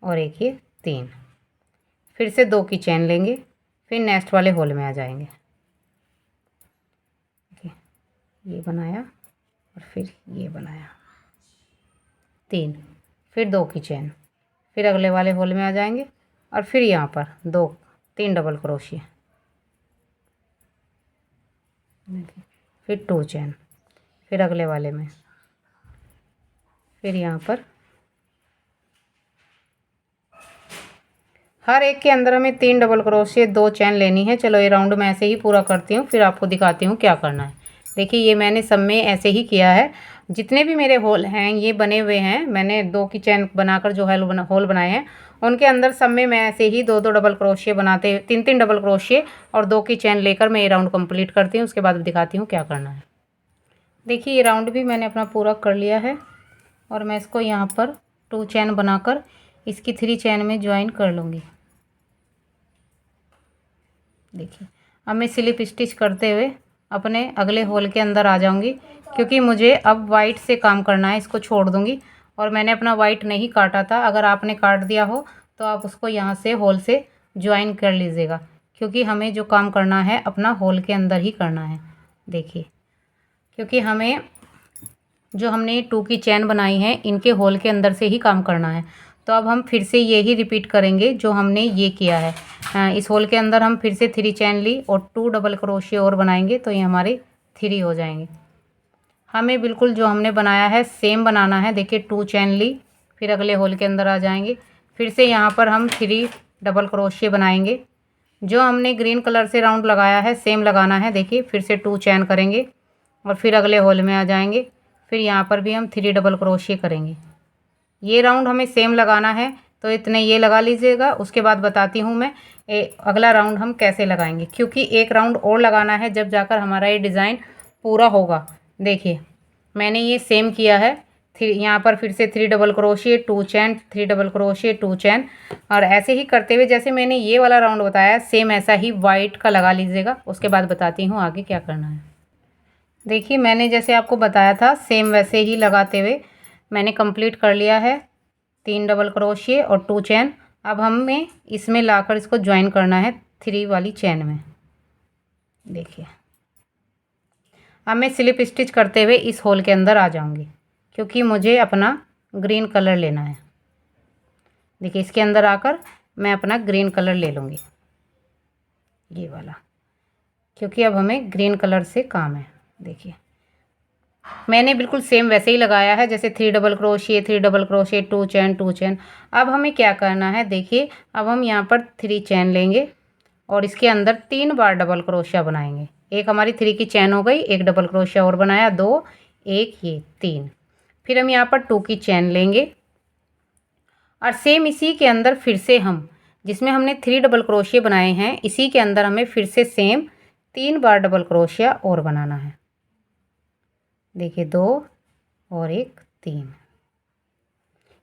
और एक ये 3। फिर से 2 की चेन लेंगे, फिर नेक्स्ट वाले होल में आ जाएंगे। ये बनाया और फिर ये बनाया 3, फिर 2 की चेन, फिर अगले वाले होल में आ जाएंगे और फिर यहाँ पर 3 डबल क्रोशिया, फिर 2 चेन, फिर अगले वाले में, फिर यहाँ पर हर एक के अंदर हमें 3 डबल क्रोशिया 2 चेन लेनी है। चलो ये राउंड मैं ऐसे ही पूरा करती हूँ, फिर आपको दिखाती हूँ क्या करना है। देखिए ये मैंने सब में ऐसे ही किया है। जितने भी मेरे होल हैं ये बने हुए हैं, मैंने 2 की चेन बनाकर जो होल बनाए हैं उनके अंदर सब में मैं ऐसे ही 2 2 डबल क्रोशिया बनाते 3 3 डबल क्रोशिया और 2 की चेन लेकर मैं ये राउंड कंप्लीट करती हूँ। उसके बाद दिखाती हूँ क्या करना है। देखिए ये राउंड भी मैंने अपना पूरा कर लिया है और मैं इसको यहाँ पर 2 चेन बनाकर इसकी 3 चेन में ज्वाइन कर लूँगी। देखिए अब मैं स्लिप स्टिच करते हुए अपने अगले होल के अंदर आ जाऊंगी, क्योंकि मुझे अब वाइट से काम करना है। इसको छोड़ दूंगी और मैंने अपना वाइट नहीं काटा था। अगर आपने काट दिया हो तो आप उसको यहाँ से होल से ज्वाइन कर लीजिएगा, क्योंकि हमें जो काम करना है अपना होल के अंदर ही करना है। देखिए क्योंकि हमें जो हमने 2 की चेन बनाई है इनके होल के अंदर से ही काम करना है। तो अब हम फिर से यही रिपीट करेंगे जो हमने ये किया है। इस होल के अंदर हम फिर से 3 चेन ली और 2 डबल क्रोशिया और बनाएंगे तो ये हमारे 3 हो जाएंगे। हमें बिल्कुल जो हमने बनाया है सेम बनाना है। देखिए 2 चेन ली, फिर अगले होल के अंदर आ जाएंगे, फिर से यहाँ पर हम 3 डबल क्रोशिया बनाएंगे। जो हमने ग्रीन कलर से राउंड लगाया है सेम लगाना है। देखिए फिर से 2 चेन करेंगे और फिर अगले होल में आ जाएंगे, फिर यहाँ पर भी हम 3 डबल क्रोशिया करेंगे। ये राउंड हमें सेम लगाना है तो इतने ये लगा लीजिएगा। उसके बाद बताती हूँ मैं अगला राउंड हम कैसे लगाएंगे, क्योंकि एक राउंड और लगाना है जब जाकर हमारा ये डिज़ाइन पूरा होगा। देखिए मैंने ये सेम किया है। यहाँ पर फिर से 3 double crochet 2 chain, 3 double crochet 2 chain, और ऐसे ही करते हुए जैसे मैंने ये वाला राउंड बताया सेम ऐसा ही वाइट का लगा लीजिएगा। उसके बाद बताती हूँ आगे क्या करना है। देखिए मैंने जैसे आपको बताया था सेम वैसे ही लगाते हुए मैंने कंप्लीट कर लिया है। 3 डबल क्रोशिया और 2 चेन। अब हमें इसमें लाकर इसको ज्वाइन करना है 3 वाली चेन में। देखिए अब मैं स्लिप स्टिच करते हुए इस होल के अंदर आ जाऊंगी, क्योंकि मुझे अपना ग्रीन कलर लेना है। देखिए इसके अंदर आकर मैं अपना ग्रीन कलर ले लूँगी, ये वाला, क्योंकि अब हमें ग्रीन कलर से काम है। देखिए मैंने बिल्कुल सेम वैसे ही लगाया है जैसे 3 double crochet 3 double crochet 2 chain 2 chain. अब हमें क्या करना है, देखिए अब हम यहाँ पर 3 चेन लेंगे और इसके अंदर 3 बार डबल क्रोशिया बनाएंगे। एक हमारी 3 की चेन हो गई, एक डबल क्रोशिया और बनाया 2, एक ये 3। फिर हम यहाँ पर 2 की चेन लेंगे और सेम इसी के अंदर फिर से हम जिसमें हमने 3 डबल क्रोशिया बनाए हैं इसी के अंदर हमें फिर से सेम 3 बार डबल क्रोशिया और बनाना है। देखिए 2 और एक 3,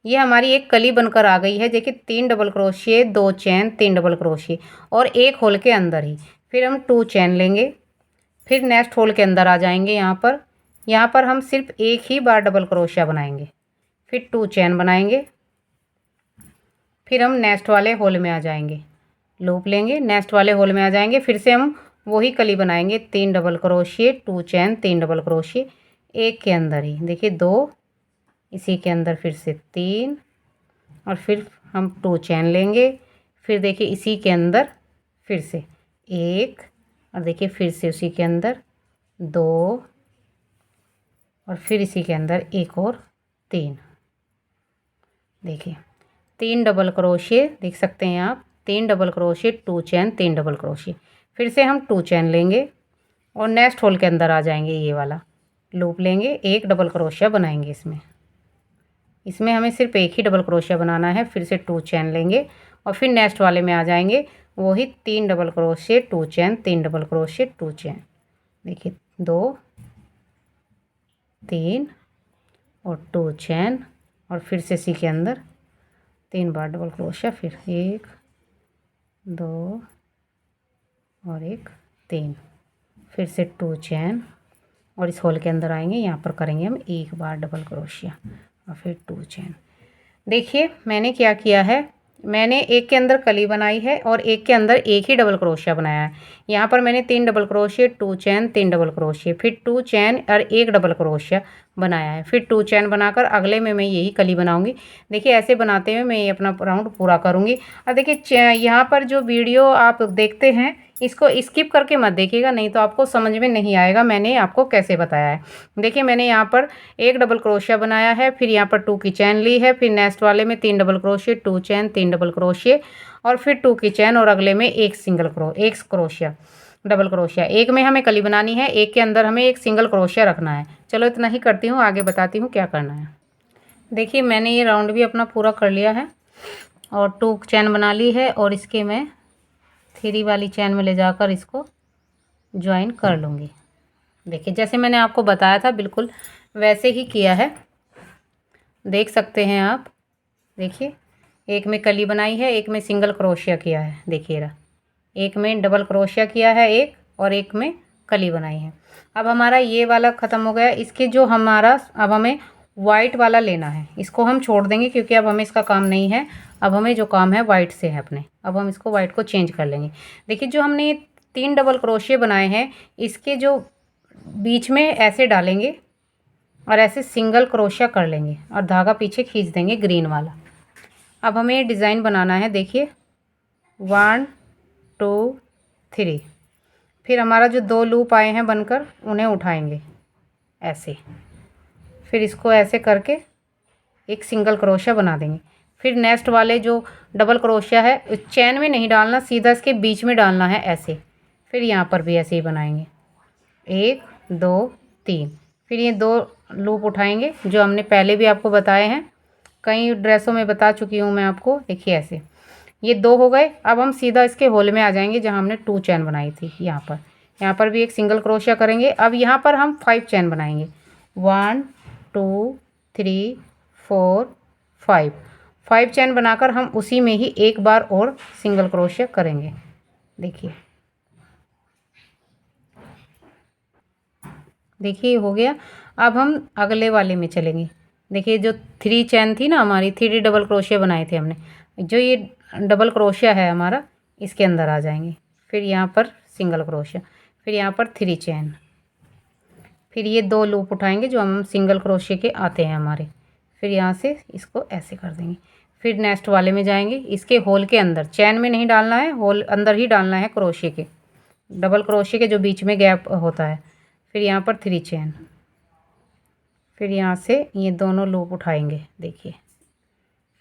ये हमारी एक कली बनकर आ गई है। देखिए 3 double crochet 2 chain 3 double crochet और एक होल के अंदर ही फिर हम 2 चेन लेंगे, फिर नेक्स्ट होल के अंदर आ जाएंगे। यहाँ पर हम सिर्फ एक ही बार डबल क्रोशिया बनाएंगे, फिर 2 चेन बनाएंगे, फिर हम नेक्स्ट वाले होल में आ जाएंगे, लूप लेंगे, नेक्स्ट वाले होल में आ जाएंगे, फिर से हम वही कली बनाएंगे 3 double crochet 2 chain 3 double crochet एक के अंदर ही। देखिए 2, इसी के अंदर फिर से 3 और फिर हम 2 चेन लेंगे, फिर देखिए इसी के अंदर फिर से 1 और देखिए फिर से उसी के अंदर 2 और फिर इसी के अंदर एक और 3। देखिए 3 डबल क्रोशिया देख सकते हैं आप, 3 double crochet 2 chain 3 double crochet, फिर से हम 2 चेन लेंगे और नेक्स्ट होल के अंदर आ जाएंगे, ये वाला लूप लेंगे, एक डबल क्रोशिया बनाएंगे। इसमें हमें सिर्फ एक ही डबल क्रोशिया बनाना है, फिर से 2 चेन लेंगे और फिर नेक्स्ट वाले में आ जाएंगे, वही 3 double crochet 2 chain 3 double crochet 2 chain. देखिए 2 3 और 2 चेन और फिर से इसी के अंदर 3 बार डबल क्रोशिया, फिर 1 2 और एक 3, फिर से 2 चेन और इस होल के अंदर आएंगे, यहाँ पर करेंगे हम एक बार डबल क्रोशिया और फिर 2 चेन। देखिए मैंने क्या किया है, मैंने एक के अंदर कली बनाई है और एक के अंदर एक ही डबल क्रोशिया बनाया है। यहाँ पर मैंने 3 double crochet, 2 chain, 3 double crochet, फिर 2 चेन और एक डबल क्रोशिया बनाया है। फिर 2 चेन बनाकर अगले में मैं यही कली बनाऊंगी। देखिए ऐसे बनाते हुए मैं ये अपना राउंड पूरा करूंगी। और देखिए यहाँ पर जो वीडियो आप देखते हैं इसको स्किप करके मत देखिएगा, नहीं तो आपको समझ में नहीं आएगा मैंने आपको कैसे बताया है। देखिए मैंने यहाँ पर एक डबल क्रोशिया बनाया है, फिर यहाँ पर 2 की चेन ली है, फिर नेक्स्ट वाले में 3 double crochet, 2 chain, 3 double crochet और फिर 2 की चेन और अगले में एक क्रोशिया डबल क्रोशिया। एक में हमें कली बनानी है, एक के अंदर हमें एक सिंगल क्रोशिया रखना है। चलो इतना ही करती हूँ, आगे बताती हूँ क्या करना है। देखिए मैंने ये राउंड भी अपना पूरा कर लिया है और 2 चेन बना ली है और इसके मैं 3 वाली चेन में ले जाकर इसको ज्वाइन कर लूँगी। देखिए जैसे मैंने आपको बताया था बिल्कुल वैसे ही किया है, देख सकते हैं आप। देखिए एक में कली बनाई है, एक में सिंगल क्रोशिया किया है, देखिएगा एक में डबल क्रोशिया किया है एक और एक में कली बनाई है। अब हमारा ये वाला ख़त्म हो गया। इसके जो हमारा अब हमें वाइट वाला लेना है, इसको हम छोड़ देंगे क्योंकि अब हमें इसका काम नहीं है। अब हमें जो काम है वाइट से है अपने, अब हम इसको वाइट को चेंज कर लेंगे। देखिए जो हमने 3 डबल क्रोशिया बनाए हैं इसके जो बीच में ऐसे डालेंगे और ऐसे सिंगल क्रोशिया कर लेंगे और धागा पीछे खींच देंगे ग्रीन वाला। अब हमें ये डिज़ाइन बनाना है। देखिए 1 2 3, फिर हमारा जो 2 लूप आए हैं बनकर उन्हें उठाएंगे ऐसे, फिर इसको ऐसे करके एक सिंगल क्रोशिया बना देंगे। फिर नेक्स्ट वाले जो डबल क्रोशिया है उस चैन में नहीं डालना, सीधा इसके बीच में डालना है ऐसे। फिर यहाँ पर भी ऐसे ही बनाएंगे 1 2 3, फिर ये 2 लूप उठाएंगे जो हमने पहले भी आपको बताए हैं, कई ड्रेसों में बता चुकी हूँ मैं आपको। देखिए ऐसे ये 2 हो गए। अब हम सीधा इसके होल में आ जाएंगे जहाँ हमने 2 चैन बनाई थी। यहाँ पर भी एक सिंगल क्रोशिया करेंगे। अब यहाँ पर हम 5 चैन बनाएंगे, 1 2 3 4 5 चैन बनाकर हम उसी में ही एक बार और सिंगल क्रोशिया करेंगे। देखिए हो गया। अब हम अगले वाले में चलेंगे। देखिए जो 3 चैन थी ना हमारी, 3 डबल क्रोशिया बनाए थे हमने, जो ये डबल क्रोशिया है हमारा इसके अंदर आ जाएंगे। फिर यहाँ पर सिंगल क्रोशिया, फिर यहाँ पर 3 चैन, फिर ये 2 लूप उठाएंगे जो हम सिंगल क्रोशिया के आते हैं हमारे। फिर यहाँ से इसको ऐसे कर देंगे। फिर नेक्स्ट वाले में जाएंगे, इसके होल के अंदर, चैन में नहीं डालना है, होल अंदर ही डालना है क्रोशिया के, डबल क्रोशिया के जो बीच में गैप होता है। फिर यहाँ पर 3 चैन, फिर यहाँ से ये दोनों लूप उठाएंगे। देखिए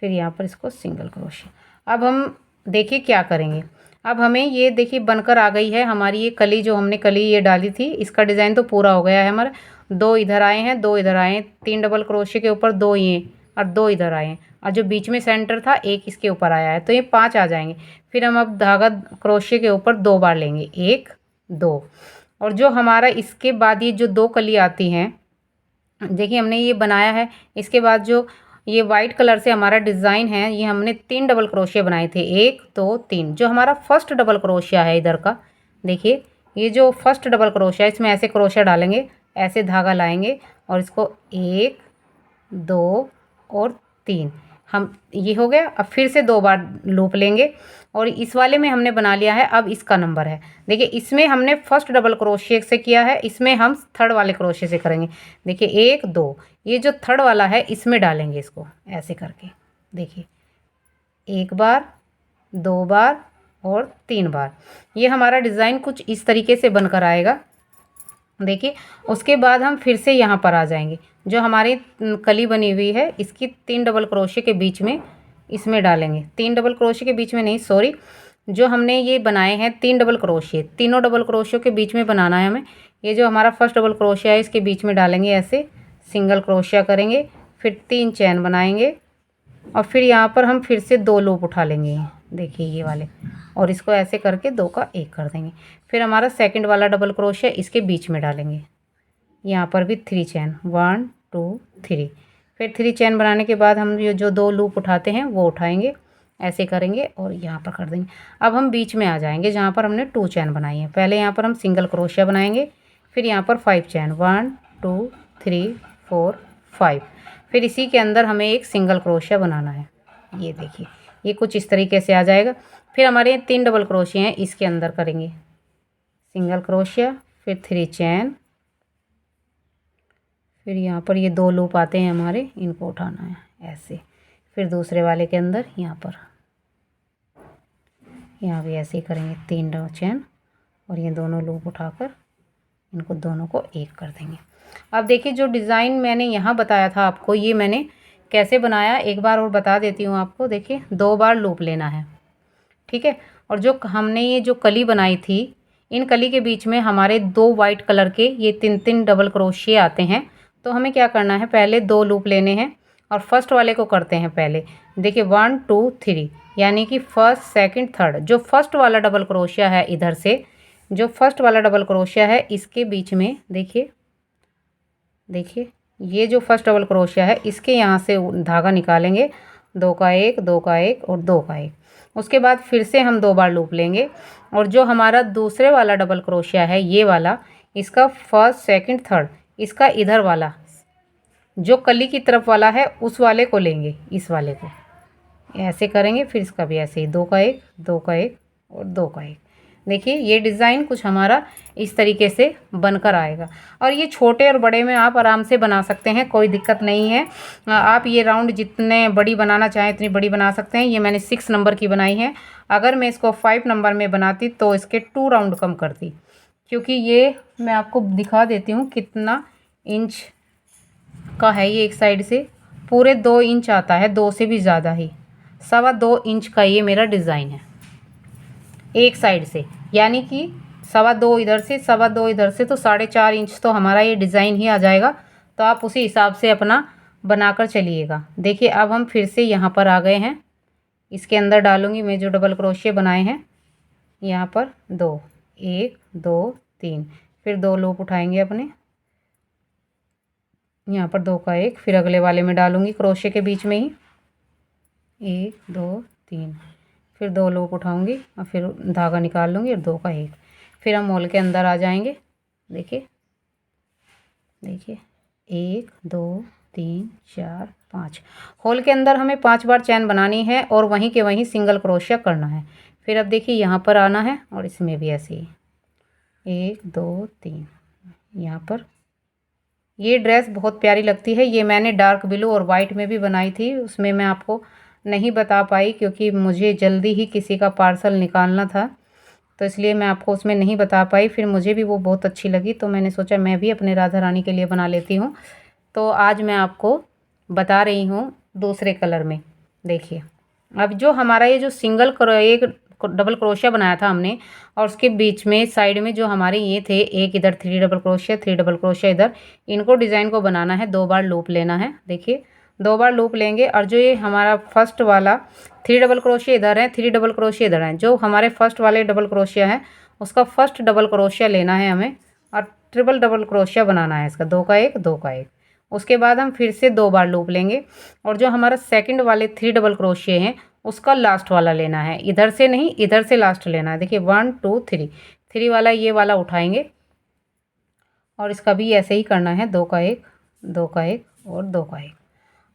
फिर यहाँ पर इसको सिंगल क्रोशिया। अब हम देखिए क्या करेंगे। अब हमें ये देखिए बनकर आ गई है हमारी ये कली, जो हमने कली ये डाली थी, इसका डिज़ाइन तो पूरा हो गया है हमारा। 2 इधर आए हैं, 2 इधर आए हैं, 3 डबल क्रोशिया के ऊपर 2 ये और 2 इधर आए हैं, और जो बीच में सेंटर था एक इसके ऊपर आया है, तो ये 5 आ जाएंगे। फिर हम अब धागा क्रोशिया के ऊपर 2 बार लेंगे, 1 2, और जो हमारा इसके बाद ये जो 2 कली आती हैं, देखिए हमने ये बनाया है। इसके बाद जो ये वाइट कलर से हमारा डिज़ाइन है, ये हमने 3 डबल क्रोशिया बनाए थे, 1 2 3। जो हमारा फर्स्ट डबल क्रोशिया है इधर का, देखिए ये जो फर्स्ट डबल क्रोशिया है इसमें ऐसे क्रोशिया डालेंगे, ऐसे धागा लाएंगे और इसको 1 2 और 3, हम ये हो गया। अब फिर से 2 बार लूप लेंगे और इस वाले में हमने बना लिया है। अब इसका नंबर है, देखिए इसमें हमने फर्स्ट डबल क्रोशिया से किया है, इसमें हम थर्ड वाले क्रोशिया से करेंगे। देखिए 1 2, ये जो थर्ड वाला है इसमें डालेंगे इसको ऐसे करके। देखिए 1 बार 2 बार और 3 बार, ये हमारा डिज़ाइन कुछ इस तरीके से बनकर आएगा। देखिए उसके बाद हम फिर से यहाँ पर आ जाएंगे, जो हमारी कली बनी हुई है इसकी 3 डबल क्रोशिया के बीच में इसमें डालेंगे। 3 डबल क्रोशिया के बीच में नहीं, सॉरी, जो हमने ये बनाए हैं 3 डबल क्रोशिया, तीनों डबल क्रोशिया के बीच में बनाना है हमें। ये जो हमारा फर्स्ट डबल क्रोशिया है इसके बीच में डालेंगे, ऐसे सिंगल क्रोशिया करेंगे, फिर 3 चैन बनाएंगे और फिर यहाँ पर हम फिर से 2 लूप उठा लेंगे, देखिए ये वाले, और इसको ऐसे करके 2 का 1 कर देंगे। फिर हमारा सेकंड वाला डबल क्रोशिया इसके बीच में डालेंगे, यहाँ पर भी 3 चैन, 1 2 3। फिर 3 चैन बनाने के बाद हम ये जो 2 लूप उठाते हैं वो उठाएंगे, ऐसे करेंगे और यहाँ पर कर देंगे। अब हम बीच में आ जाएंगे जहाँ पर हमने 2 चैन बनाई है। पहले यहाँ पर हम सिंगल क्रोशिया बनाएंगे, फिर यहाँ पर 5 चैन, 1 2 3 4 5। फिर इसी के अंदर हमें एक सिंगल क्रोशिया बनाना है। ये देखिए ये कुछ इस तरीके से आ जाएगा। फिर हमारे 3 डबल क्रोशिया हैं, इसके अंदर करेंगे सिंगल क्रोशिया, फिर 3 चैन, फिर यहाँ पर ये 2 लूप आते हैं हमारे, इनको उठाना है ऐसे। फिर दूसरे वाले के अंदर यहाँ भी ऐसे ही करेंगे 3 डबल चैन और ये दोनों लूप उठाकर इनको दोनों को एक कर देंगे। अब देखिए जो डिज़ाइन मैंने यहाँ बताया था आपको, ये मैंने कैसे बनाया एक बार और बता देती हूँ आपको। देखिए 2 बार लूप लेना है, ठीक है। और जो हमने ये जो कली बनाई थी, इन कली के बीच में हमारे 2 वाइट कलर के ये 3 डबल क्रोशिये आते हैं। तो हमें क्या करना है, पहले 2 लूप लेने हैं और फर्स्ट वाले को करते हैं पहले। देखिए 1 2 3 यानी कि फर्स्ट सेकंड थर्ड। जो फर्स्ट वाला डबल क्रोशिया है इधर से, जो फर्स्ट वाला डबल क्रोशिया है इसके बीच में देखिए ये जो फर्स्ट डबल क्रोशिया है इसके यहाँ से धागा निकालेंगे, 2 का 1 2 का 1 और 2 का 1। उसके बाद फिर से हम 2 बार लूप लेंगे और जो हमारा दूसरे वाला डबल क्रोशिया है ये वाला, इसका फर्स्ट सेकंड थर्ड, इसका इधर वाला जो कली की तरफ वाला है उस वाले को लेंगे, इस वाले को ऐसे करेंगे। फिर इसका भी ऐसे ही 2 का 1 2 का 1 और 2 का 1। देखिए ये डिज़ाइन कुछ हमारा इस तरीके से बनकर आएगा। और ये छोटे और बड़े में आप आराम से बना सकते हैं, कोई दिक्कत नहीं है। आप ये राउंड जितने बड़ी बनाना चाहें इतनी बड़ी बना सकते हैं। ये मैंने 6 नंबर की बनाई है। अगर मैं इसको 5 नंबर में बनाती तो इसके 2 राउंड कम करती, क्योंकि ये मैं आपको दिखा देती हूँ कितना इंच का है। ये एक साइड से पूरे 2 इंच आता है, 2 से भी ज़्यादा ही, 2.25 इंच का ये मेरा डिज़ाइन है एक साइड से, यानी कि 2.25 इधर से 2.25 इधर से, तो 4.5 इंच तो हमारा ये डिज़ाइन ही आ जाएगा। तो आप उसी हिसाब से अपना बनाकर चलिएगा। देखिए अब हम फिर से यहाँ पर आ गए हैं, इसके अंदर डालूँगी मैं जो डबल क्रोशिया बनाए हैं यहाँ पर 2 1 2 3। फिर 2 लूप उठाएंगे अपने, यहाँ पर 2 का 1, फिर अगले वाले में डालूँगी क्रोशिया के बीच में ही 1 2 3। फिर 2 लूप उठाऊंगी और फिर धागा निकाल लूँगी और 2 का 1। फिर हम मोल के अंदर आ जाएंगे। देखिए 1 2 3 4 5 होल के अंदर हमें 5 बार चैन बनानी है और वहीं के वहीं सिंगल क्रोशिया करना है। फिर अब देखिए यहाँ पर आना है और इसमें भी ऐसे ही 1 2 3। यहाँ पर ये ड्रेस बहुत प्यारी लगती है। ये मैंने डार्क ब्लू और वाइट में भी बनाई थी, उसमें मैं आपको नहीं बता पाई क्योंकि मुझे जल्दी ही किसी का पार्सल निकालना था, तो इसलिए मैं आपको उसमें नहीं बता पाई। फिर मुझे भी वो बहुत अच्छी लगी तो मैंने सोचा मैं भी अपने राधा रानी के लिए बना लेती हूँ। तो आज मैं आपको बता रही हूँ दूसरे कलर में। देखिए अब जो हमारा ये जो एक डबल क्रोशिया बनाया था हमने और उसके बीच में साइड में जो हमारे ये थे, एक इधर 3 डबल क्रोशिया 3 डबल क्रोशिया इधर, इनको डिज़ाइन को बनाना है। 2 बार लूप लेना है। देखिए 2 बार लूप लेंगे और जो ये हमारा फर्स्ट वाला 3 डबल क्रोशिया इधर है, 3 डबल क्रोशिया इधर है, जो हमारे फर्स्ट वाले डबल क्रोशिया है उसका फर्स्ट डबल क्रोशिया लेना है हमें और ट्रिपल डबल क्रोशिया बनाना है इसका, 2 का 1 2 का 1। उसके बाद हम फिर से 2 बार लूप लेंगे और जो हमारा सेकंड वाले 3 डबल क्रोशिया हैं उसका लास्ट वाला लेना है, इधर से नहीं इधर से लास्ट लेना है। देखिए 1 2 3 वाला ये वाला उठाएंगे और इसका भी ऐसे ही करना है, 2 का 1 2 का 1 और 2 का 1।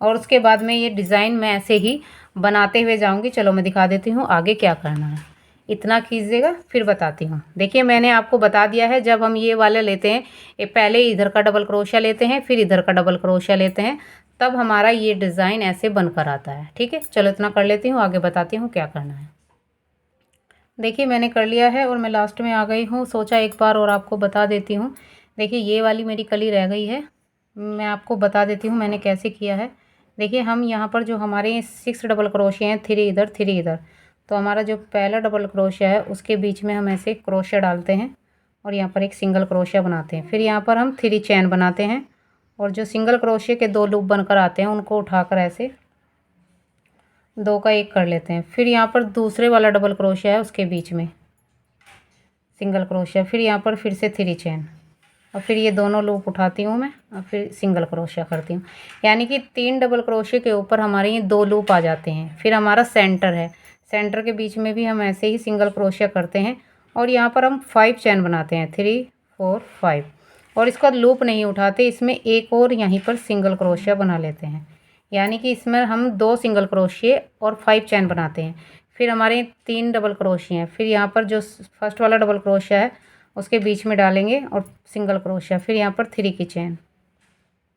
और उसके बाद में ये डिज़ाइन मैं ऐसे ही बनाते हुए जाऊंगी। चलो मैं दिखा देती हूँ आगे क्या करना है। इतना कीजिएगा फिर बताती हूँ। देखिए मैंने आपको बता दिया है, जब हम ये वाले लेते हैं, ये पहले इधर का डबल क्रोशिया लेते हैं फिर इधर का डबल क्रोशिया लेते हैं, तब हमारा ये डिज़ाइन ऐसे बनकर आता है। ठीक है, चलो इतना कर लेती हूँ, आगे बताती हूँ क्या करना है। देखिए मैंने कर लिया है और मैं लास्ट में आ गई हूँ। सोचा एक बार और आपको बता देती हूँ। देखिए ये वाली मेरी कली रह गई है, मैं आपको बता देती हूँ मैंने कैसे किया है। देखिए हम यहाँ पर जो हमारे 6 डबल क्रोशिया हैं, 3 इधर 3 इधर, तो हमारा जो पहला डबल क्रोशिया है उसके बीच में हम ऐसे क्रोशिया डालते हैं और यहाँ पर एक सिंगल क्रोशिया बनाते हैं। फिर यहाँ पर हम 3 चैन बनाते हैं और जो सिंगल क्रोशिया के 2 लूप बनकर आते हैं उनको उठाकर ऐसे 2 का 1 कर लेते हैं। फिर यहाँ पर दूसरे वाला डबल क्रोशिया है उसके बीच में सिंगल क्रोशिया, फिर यहाँ पर फिर से 3 चैन और फिर ये दोनों लूप उठाती हूँ मैं और फिर सिंगल क्रोशिया करती हूँ। यानी कि 3 डबल क्रोशिया के ऊपर हमारे ये 2 लूप आ जाते हैं। फिर हमारा सेंटर है, सेंटर के बीच में भी हम ऐसे ही सिंगल क्रोशिया करते हैं और यहाँ पर हम 5 चैन बनाते हैं, 3 4 5। और इसका लूप नहीं उठाते, इसमें एक और यहीं पर सिंगल क्रोशिया बना लेते हैं। यानी कि इसमें हम 2 सिंगल क्रोशिया और 5 चैन बनाते हैं। फिर हमारे 3 डबल क्रोशिया हैं। फिर यहाँ पर जो फर्स्ट वाला डबल क्रोशिया है उसके बीच में डालेंगे और सिंगल क्रोशिया, फिर यहाँ पर 3 की चैन,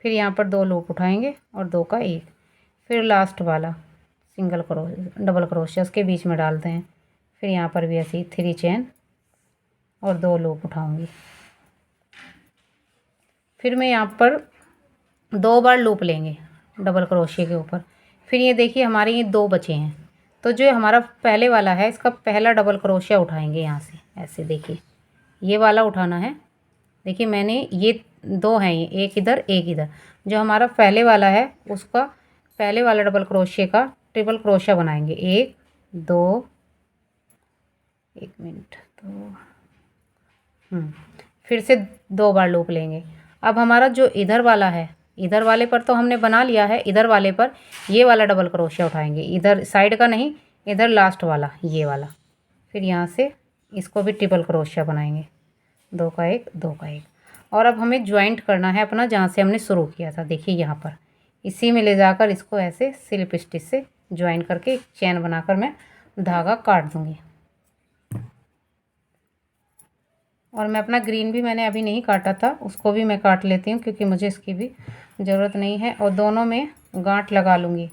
फिर यहाँ पर 2 लूप उठाएंगे और 2 का 1, फिर लास्ट वाला सिंगल डबल क्रोशिया उसके बीच में डालते हैं। फिर यहाँ पर भी ऐसी 3 चैन और 2 लूप उठाऊंगी। फिर मैं यहाँ पर 2 बार लूप लेंगे डबल क्रोशिया के ऊपर। फिर ये देखिए हमारे ये 2 बचे हैं, तो जो हमारा पहले वाला है इसका पहला डबल क्रोशिया उठाएंगे यहाँ से, ऐसे देखिए ये वाला उठाना है। देखिए मैंने ये 2 हैं, ये एक इधर एक इधर। जो हमारा पहले वाला है उसका पहले वाला डबल क्रोशिया का ट्रिपल क्रोशिया बनाएंगे। 1 2, 1 मिनट, तो फिर से 2 बार लूप लेंगे। अब हमारा जो इधर वाला है, इधर वाले पर तो हमने बना लिया है, इधर वाले पर ये वाला डबल क्रोशिया उठाएंगे, इधर साइड का नहीं, इधर लास्ट वाला ये वाला। फिर यहाँ से इसको भी ट्रिपल क्रोशिया बनाएंगे, 2 का 1 2 का 1। और अब हमें ज्वाइंट करना है अपना जहाँ से हमने शुरू किया था। देखिए यहाँ पर इसी में ले जाकर इसको ऐसे स्लिप स्टिच से ज्वाइन करके एक चैन बनाकर मैं धागा काट दूँगी। और मैं अपना ग्रीन भी मैंने अभी नहीं काटा था, उसको भी मैं काट लेती हूँ क्योंकि मुझे इसकी भी ज़रूरत नहीं है। और दोनों में गांठ लगा लूँगी।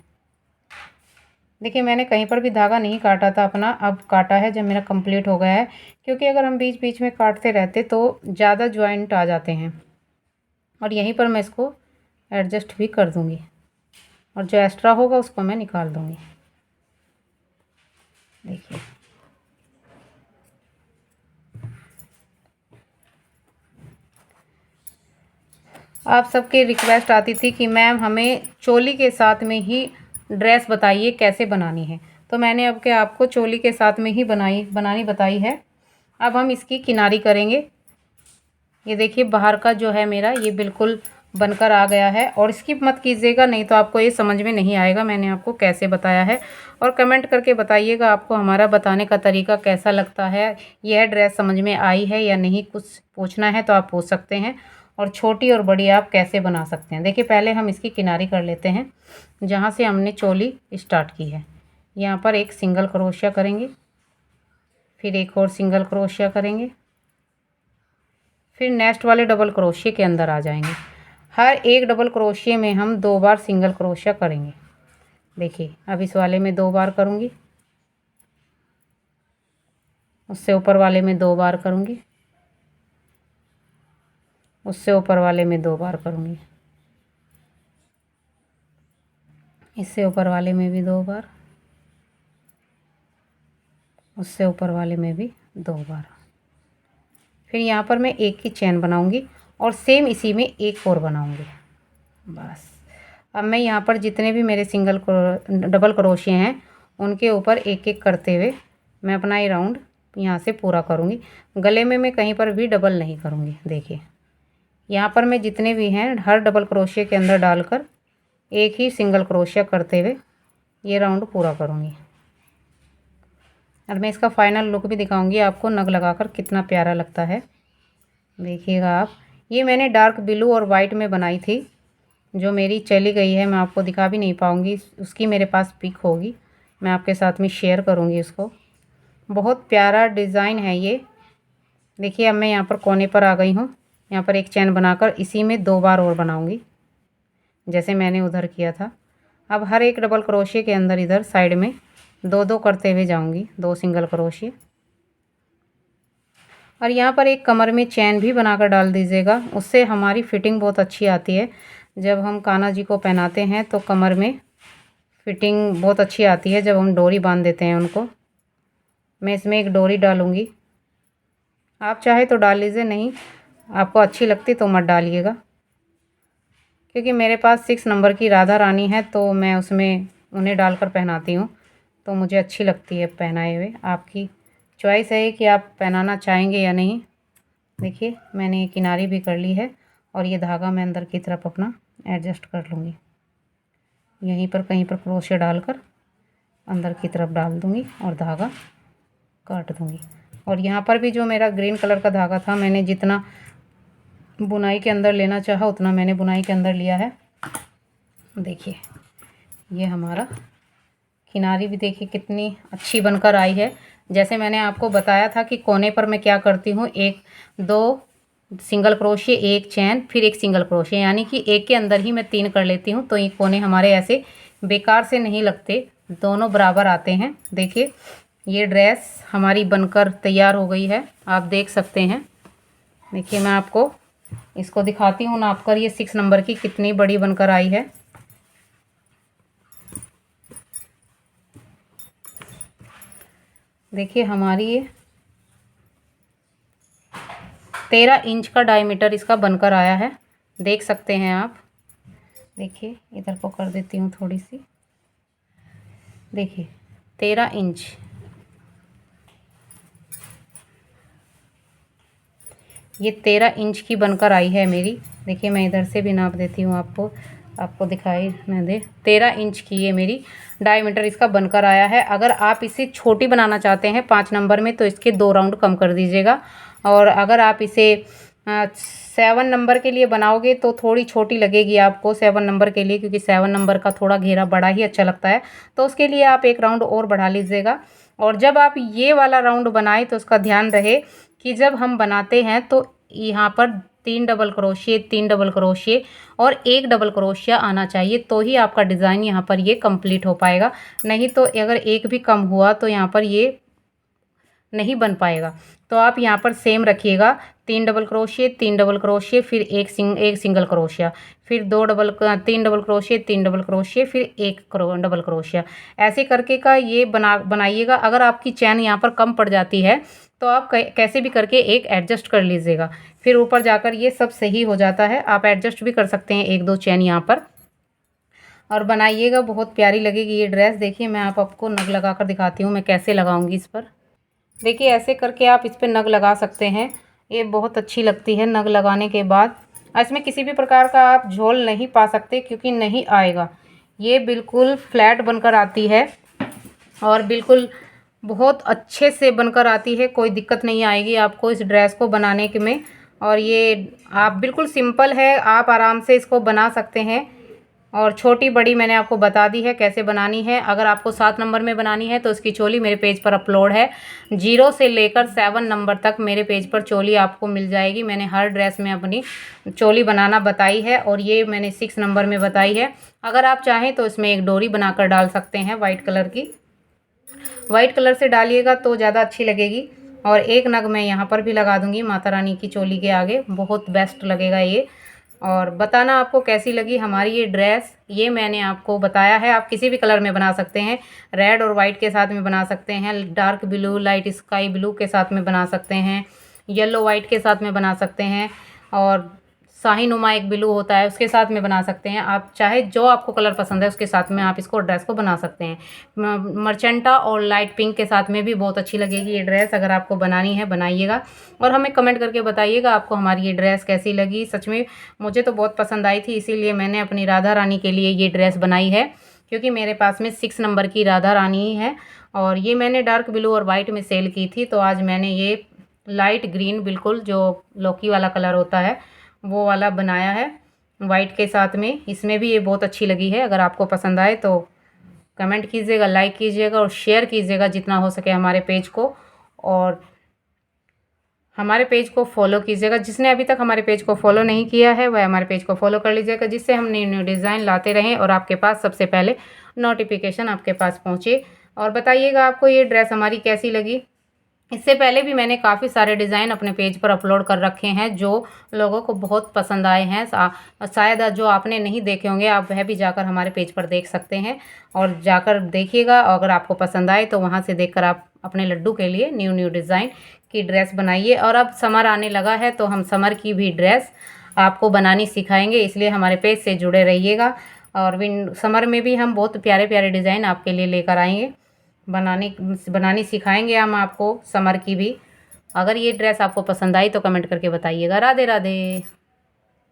देखिए मैंने कहीं पर भी धागा नहीं काटा था अपना, अब काटा है जब मेरा कंप्लीट हो गया है। क्योंकि अगर हम बीच बीच में काटते रहते तो ज़्यादा ज्वाइंट आ जाते हैं। और यहीं पर मैं इसको एडजस्ट भी कर दूँगी और जो एक्स्ट्रा होगा उसको मैं निकाल दूँगी। देखिए आप सबकी रिक्वेस्ट आती थी कि मैम हमें चोली के साथ में ही ड्रेस बताइए कैसे बनानी है, तो मैंने अब के आपको चोली के साथ में ही बनानी बताई है। अब हम इसकी किनारी करेंगे। ये देखिए बाहर का जो है मेरा ये बिल्कुल बनकर आ गया है। और स्किप मत कीजिएगा, नहीं तो आपको ये समझ में नहीं आएगा मैंने आपको कैसे बताया है। और कमेंट करके बताइएगा आपको हमारा बताने का तरीका कैसा लगता है, यह ड्रेस समझ में आई है या नहीं। कुछ पूछना है तो आप पूछ सकते हैं। और छोटी और बड़ी आप कैसे बना सकते हैं। देखिए पहले हम इसकी किनारी कर लेते हैं जहाँ से हमने चोली स्टार्ट की है। यहाँ पर एक सिंगल क्रोशिया करेंगे, फिर एक और सिंगल क्रोशिया करेंगे, फिर नेक्स्ट वाले डबल क्रोशिया के अंदर आ जाएंगे। हर एक डबल क्रोशिया में हम 2 बार सिंगल क्रोशिया करेंगे। देखिए अब इस वाले में 2 बार करूँगी, उससे ऊपर वाले में 2 बार करूँगी, उससे ऊपर वाले में 2 बार करूँगी, इससे ऊपर वाले में भी 2 बार, उससे ऊपर वाले में भी 2 बार। फिर यहाँ पर मैं 1 की चैन बनाऊँगी और सेम इसी में एक और बनाऊँगी। बस अब मैं यहाँ पर जितने भी मेरे डबल क्रोशिया हैं उनके ऊपर एक एक करते हुए मैं अपना ये राउंड यहाँ से पूरा करूँगी। गले में मैं कहीं पर भी डबल नहीं करूँगी। देखिए यहाँ पर मैं जितने भी हैं हर डबल क्रोशिया के अंदर डालकर एक ही सिंगल क्रोशिया करते हुए ये राउंड पूरा करूँगी। और मैं इसका फाइनल लुक भी दिखाऊंगी आपको नग लगाकर कितना प्यारा लगता है। देखिएगा आप, ये मैंने डार्क ब्लू और वाइट में बनाई थी, जो मेरी चली गई है मैं आपको दिखा भी नहीं पाऊँगी, उसकी मेरे पास पिक होगी, मैं आपके साथ में शेयर करूँगी उसको। बहुत प्यारा डिज़ाइन है ये। देखिए अब मैं यहाँ पर कोने पर आ गई हूँ, यहाँ पर एक चैन बनाकर इसी में 2 बार और बनाऊँगी जैसे मैंने उधर किया था। अब हर एक डबल क्रोशिया के अंदर इधर साइड में 2 करते हुए जाऊंगी, 2 सिंगल क्रोशिया। और यहाँ पर एक कमर में चैन भी बनाकर डाल दीजिएगा, उससे हमारी फिटिंग बहुत अच्छी आती है। जब हम कान्हा जी को पहनाते हैं तो कमर में फिटिंग बहुत अच्छी आती है जब हम डोरी बांध देते हैं उनको। मैं इसमें एक डोरी डालूँगी, आप चाहे तो डाल लीजिए, नहीं आपको अच्छी लगती तो मत डालिएगा। क्योंकि मेरे पास 6 नंबर की राधा रानी है तो मैं उसमें उन्हें डालकर पहनाती हूँ, तो मुझे अच्छी लगती है पहनाए हुए। आपकी चॉइस है कि आप पहनाना चाहेंगे या नहीं। देखिए मैंने ये किनारी भी कर ली है और ये धागा मैं अंदर की तरफ अपना एडजस्ट कर लूँगी। यहीं पर कहीं पर क्रोशिया डालकर अंदर की तरफ डाल दूँगी और धागा काट दूँगी। और यहाँ पर भी जो मेरा ग्रीन कलर का धागा था मैंने जितना बुनाई के अंदर लेना चाहा उतना मैंने बुनाई के अंदर लिया है। देखिए ये हमारा किनारी भी देखिए कितनी अच्छी बनकर आई है। जैसे मैंने आपको बताया था कि कोने पर मैं क्या करती हूँ, 1-2 सिंगल क्रोशिया, एक चैन, फिर एक सिंगल क्रोशिया, यानी कि एक के अंदर ही मैं 3 कर लेती हूँ। तो ये कोने हमारे ऐसे बेकार से नहीं लगते, दोनों बराबर आते हैं। देखिए ये ड्रेस हमारी बनकर तैयार हो गई है, आप देख सकते हैं। देखिए मैं आपको इसको दिखाती हूँ नाप कर, ये 6 नंबर की कितनी बड़ी बनकर आई है। देखिए हमारी ये 13 इंच का डायमीटर इसका बनकर आया है, देख सकते हैं आप। देखिए इधर को कर देती हूँ थोड़ी सी, देखिए 13 इंच। ये 13 इंच की बनकर आई है मेरी। देखिए मैं इधर से भी नाप देती हूँ आपको दिखाई न दे। 13 इंच की ये मेरी डायमीटर इसका बनकर आया है। अगर आप इसे छोटी बनाना चाहते हैं 5 नंबर में तो इसके 2 राउंड कम कर दीजिएगा, और अगर आप इसे 7 नंबर के लिए बनाओगे तो थोड़ी छोटी लगेगी आपको 7 नंबर के लिए, क्योंकि 7 नंबर का थोड़ा घेरा बड़ा ही अच्छा लगता है। तो उसके लिए आप 1 राउंड और बढ़ा लीजिएगा। और जब आप ये वाला राउंड बनाएं तो उसका ध्यान रहे कि जब हम बनाते हैं तो यहाँ पर 3 डबल क्रोशिया, 3 डबल क्रोशिया और 1 डबल क्रोशिया आना चाहिए, तो ही आपका डिज़ाइन यहाँ पर ये कंप्लीट हो पाएगा। नहीं तो अगर एक भी कम हुआ तो यहाँ पर ये नहीं बन पाएगा। तो आप यहाँ पर सेम रखिएगा, 3 डबल क्रोशिया, 3 डबल क्रोशिया, फिर एक सिंगल क्रोशिया, फिर 3 डबल क्रोशिया, 3 डबल क्रोशिया, फिर एक डबल क्रोशिया, ऐसे करके का ये बनाइएगा। अगर आपकी चैन यहाँ पर कम पड़ जाती है तो आप कैसे भी करके एक एडजस्ट कर लीजिएगा, फिर ऊपर जाकर ये सब सही हो जाता है। आप एडजस्ट भी कर सकते हैं 1-2 चैन यहाँ पर, और बनाइएगा, बहुत प्यारी लगेगी ये ड्रेस। देखिए मैं आपको नग लगा कर दिखाती हूँ मैं कैसे लगाऊंगी इस पर। देखिए ऐसे करके आप इस पर नग लगा सकते हैं, ये बहुत अच्छी लगती है नग लगाने के बाद। इसमें किसी भी प्रकार का आप झोल नहीं पा सकते क्योंकि नहीं आएगा, ये बिल्कुल फ्लैट बनकर आती है और बिल्कुल बहुत अच्छे से बनकर आती है, कोई दिक्कत नहीं आएगी आपको इस ड्रेस को बनाने के में। और ये आप बिल्कुल सिंपल है, आप आराम से इसको बना सकते हैं। और छोटी बड़ी मैंने आपको बता दी है कैसे बनानी है। अगर आपको 7 नंबर में बनानी है तो इसकी चोली मेरे पेज पर अपलोड है, 0 से लेकर 7 नंबर तक मेरे पेज पर चोली आपको मिल जाएगी। मैंने हर ड्रेस में अपनी चोली बनाना बताई है और ये मैंने 6 नंबर में बताई है। अगर आप चाहें तो इसमें एक डोरी बनाकर डाल सकते हैं वाइट कलर की, वाइट कलर से डालिएगा तो ज़्यादा अच्छी लगेगी। और एक नग मैं यहाँ पर भी लगा दूँगी माता रानी की चोली के आगे, बहुत बेस्ट लगेगा ये। और बताना आपको कैसी लगी हमारी ये ड्रेस, ये मैंने आपको बताया है। आप किसी भी कलर में बना सकते हैं, रेड और वाइट के साथ में बना सकते हैं, dark blue, light sky blue के साथ में बना सकते हैं, येलो वाइट के साथ में बना सकते हैं, और शाही नुमा एक ब्लू होता है उसके साथ में बना सकते हैं। आप चाहे जो आपको कलर पसंद है उसके साथ में आप इसको ड्रेस को बना सकते हैं। मर्चेंटा और लाइट पिंक के साथ में भी बहुत अच्छी लगेगी ये ड्रेस। अगर आपको बनानी है बनाइएगा और हमें कमेंट करके बताइएगा आपको हमारी ये ड्रेस कैसी लगी। सच में मुझे तो बहुत पसंद आई थी, इसीलिए मैंने अपनी राधा रानी के लिए ये ड्रेस बनाई है, क्योंकि मेरे पास में 6 नंबर की राधा रानी ही है। और ये मैंने डार्क ब्लू और वाइट में सेल की थी, तो आज मैंने ये लाइट ग्रीन, बिल्कुल जो लौकी वाला कलर होता है वो वाला बनाया है वाइट के साथ में। इसमें भी ये बहुत अच्छी लगी है। अगर आपको पसंद आए तो कमेंट कीजिएगा, लाइक कीजिएगा और शेयर कीजिएगा जितना हो सके हमारे पेज को, और हमारे पेज को फॉलो कीजिएगा। जिसने अभी तक हमारे पेज को फॉलो नहीं किया है वह हमारे पेज को फॉलो कर लीजिएगा, जिससे हम न्यू न्यू डिज़ाइन लाते रहें और आपके पास सबसे पहले नोटिफिकेशन आपके पास पहुँचे। और बताइएगा आपको ये ड्रेस हमारी कैसी लगी। इससे पहले भी मैंने काफ़ी सारे डिज़ाइन अपने पेज पर अपलोड कर रखे हैं जो लोगों को बहुत पसंद आए हैं। शायद जो आपने नहीं देखे होंगे आप वह भी जाकर हमारे पेज पर देख सकते हैं, और जाकर देखिएगा। अगर आपको पसंद आए तो वहां से देखकर आप अपने लड्डू के लिए न्यू न्यू डिज़ाइन की ड्रेस बनाइए। और अब समर आने लगा है तो हम समर की भी ड्रेस आपको बनानी सिखाएंगे, इसलिए हमारे पेज से जुड़े रहिएगा। और समर में भी हम बहुत प्यारे प्यारे डिज़ाइन आपके लिए लेकर आएंगे, बनानी सिखाएंगे हम आपको समर की भी। अगर ये ड्रेस आपको पसंद आई तो कमेंट करके बताइएगा। राधे राधे।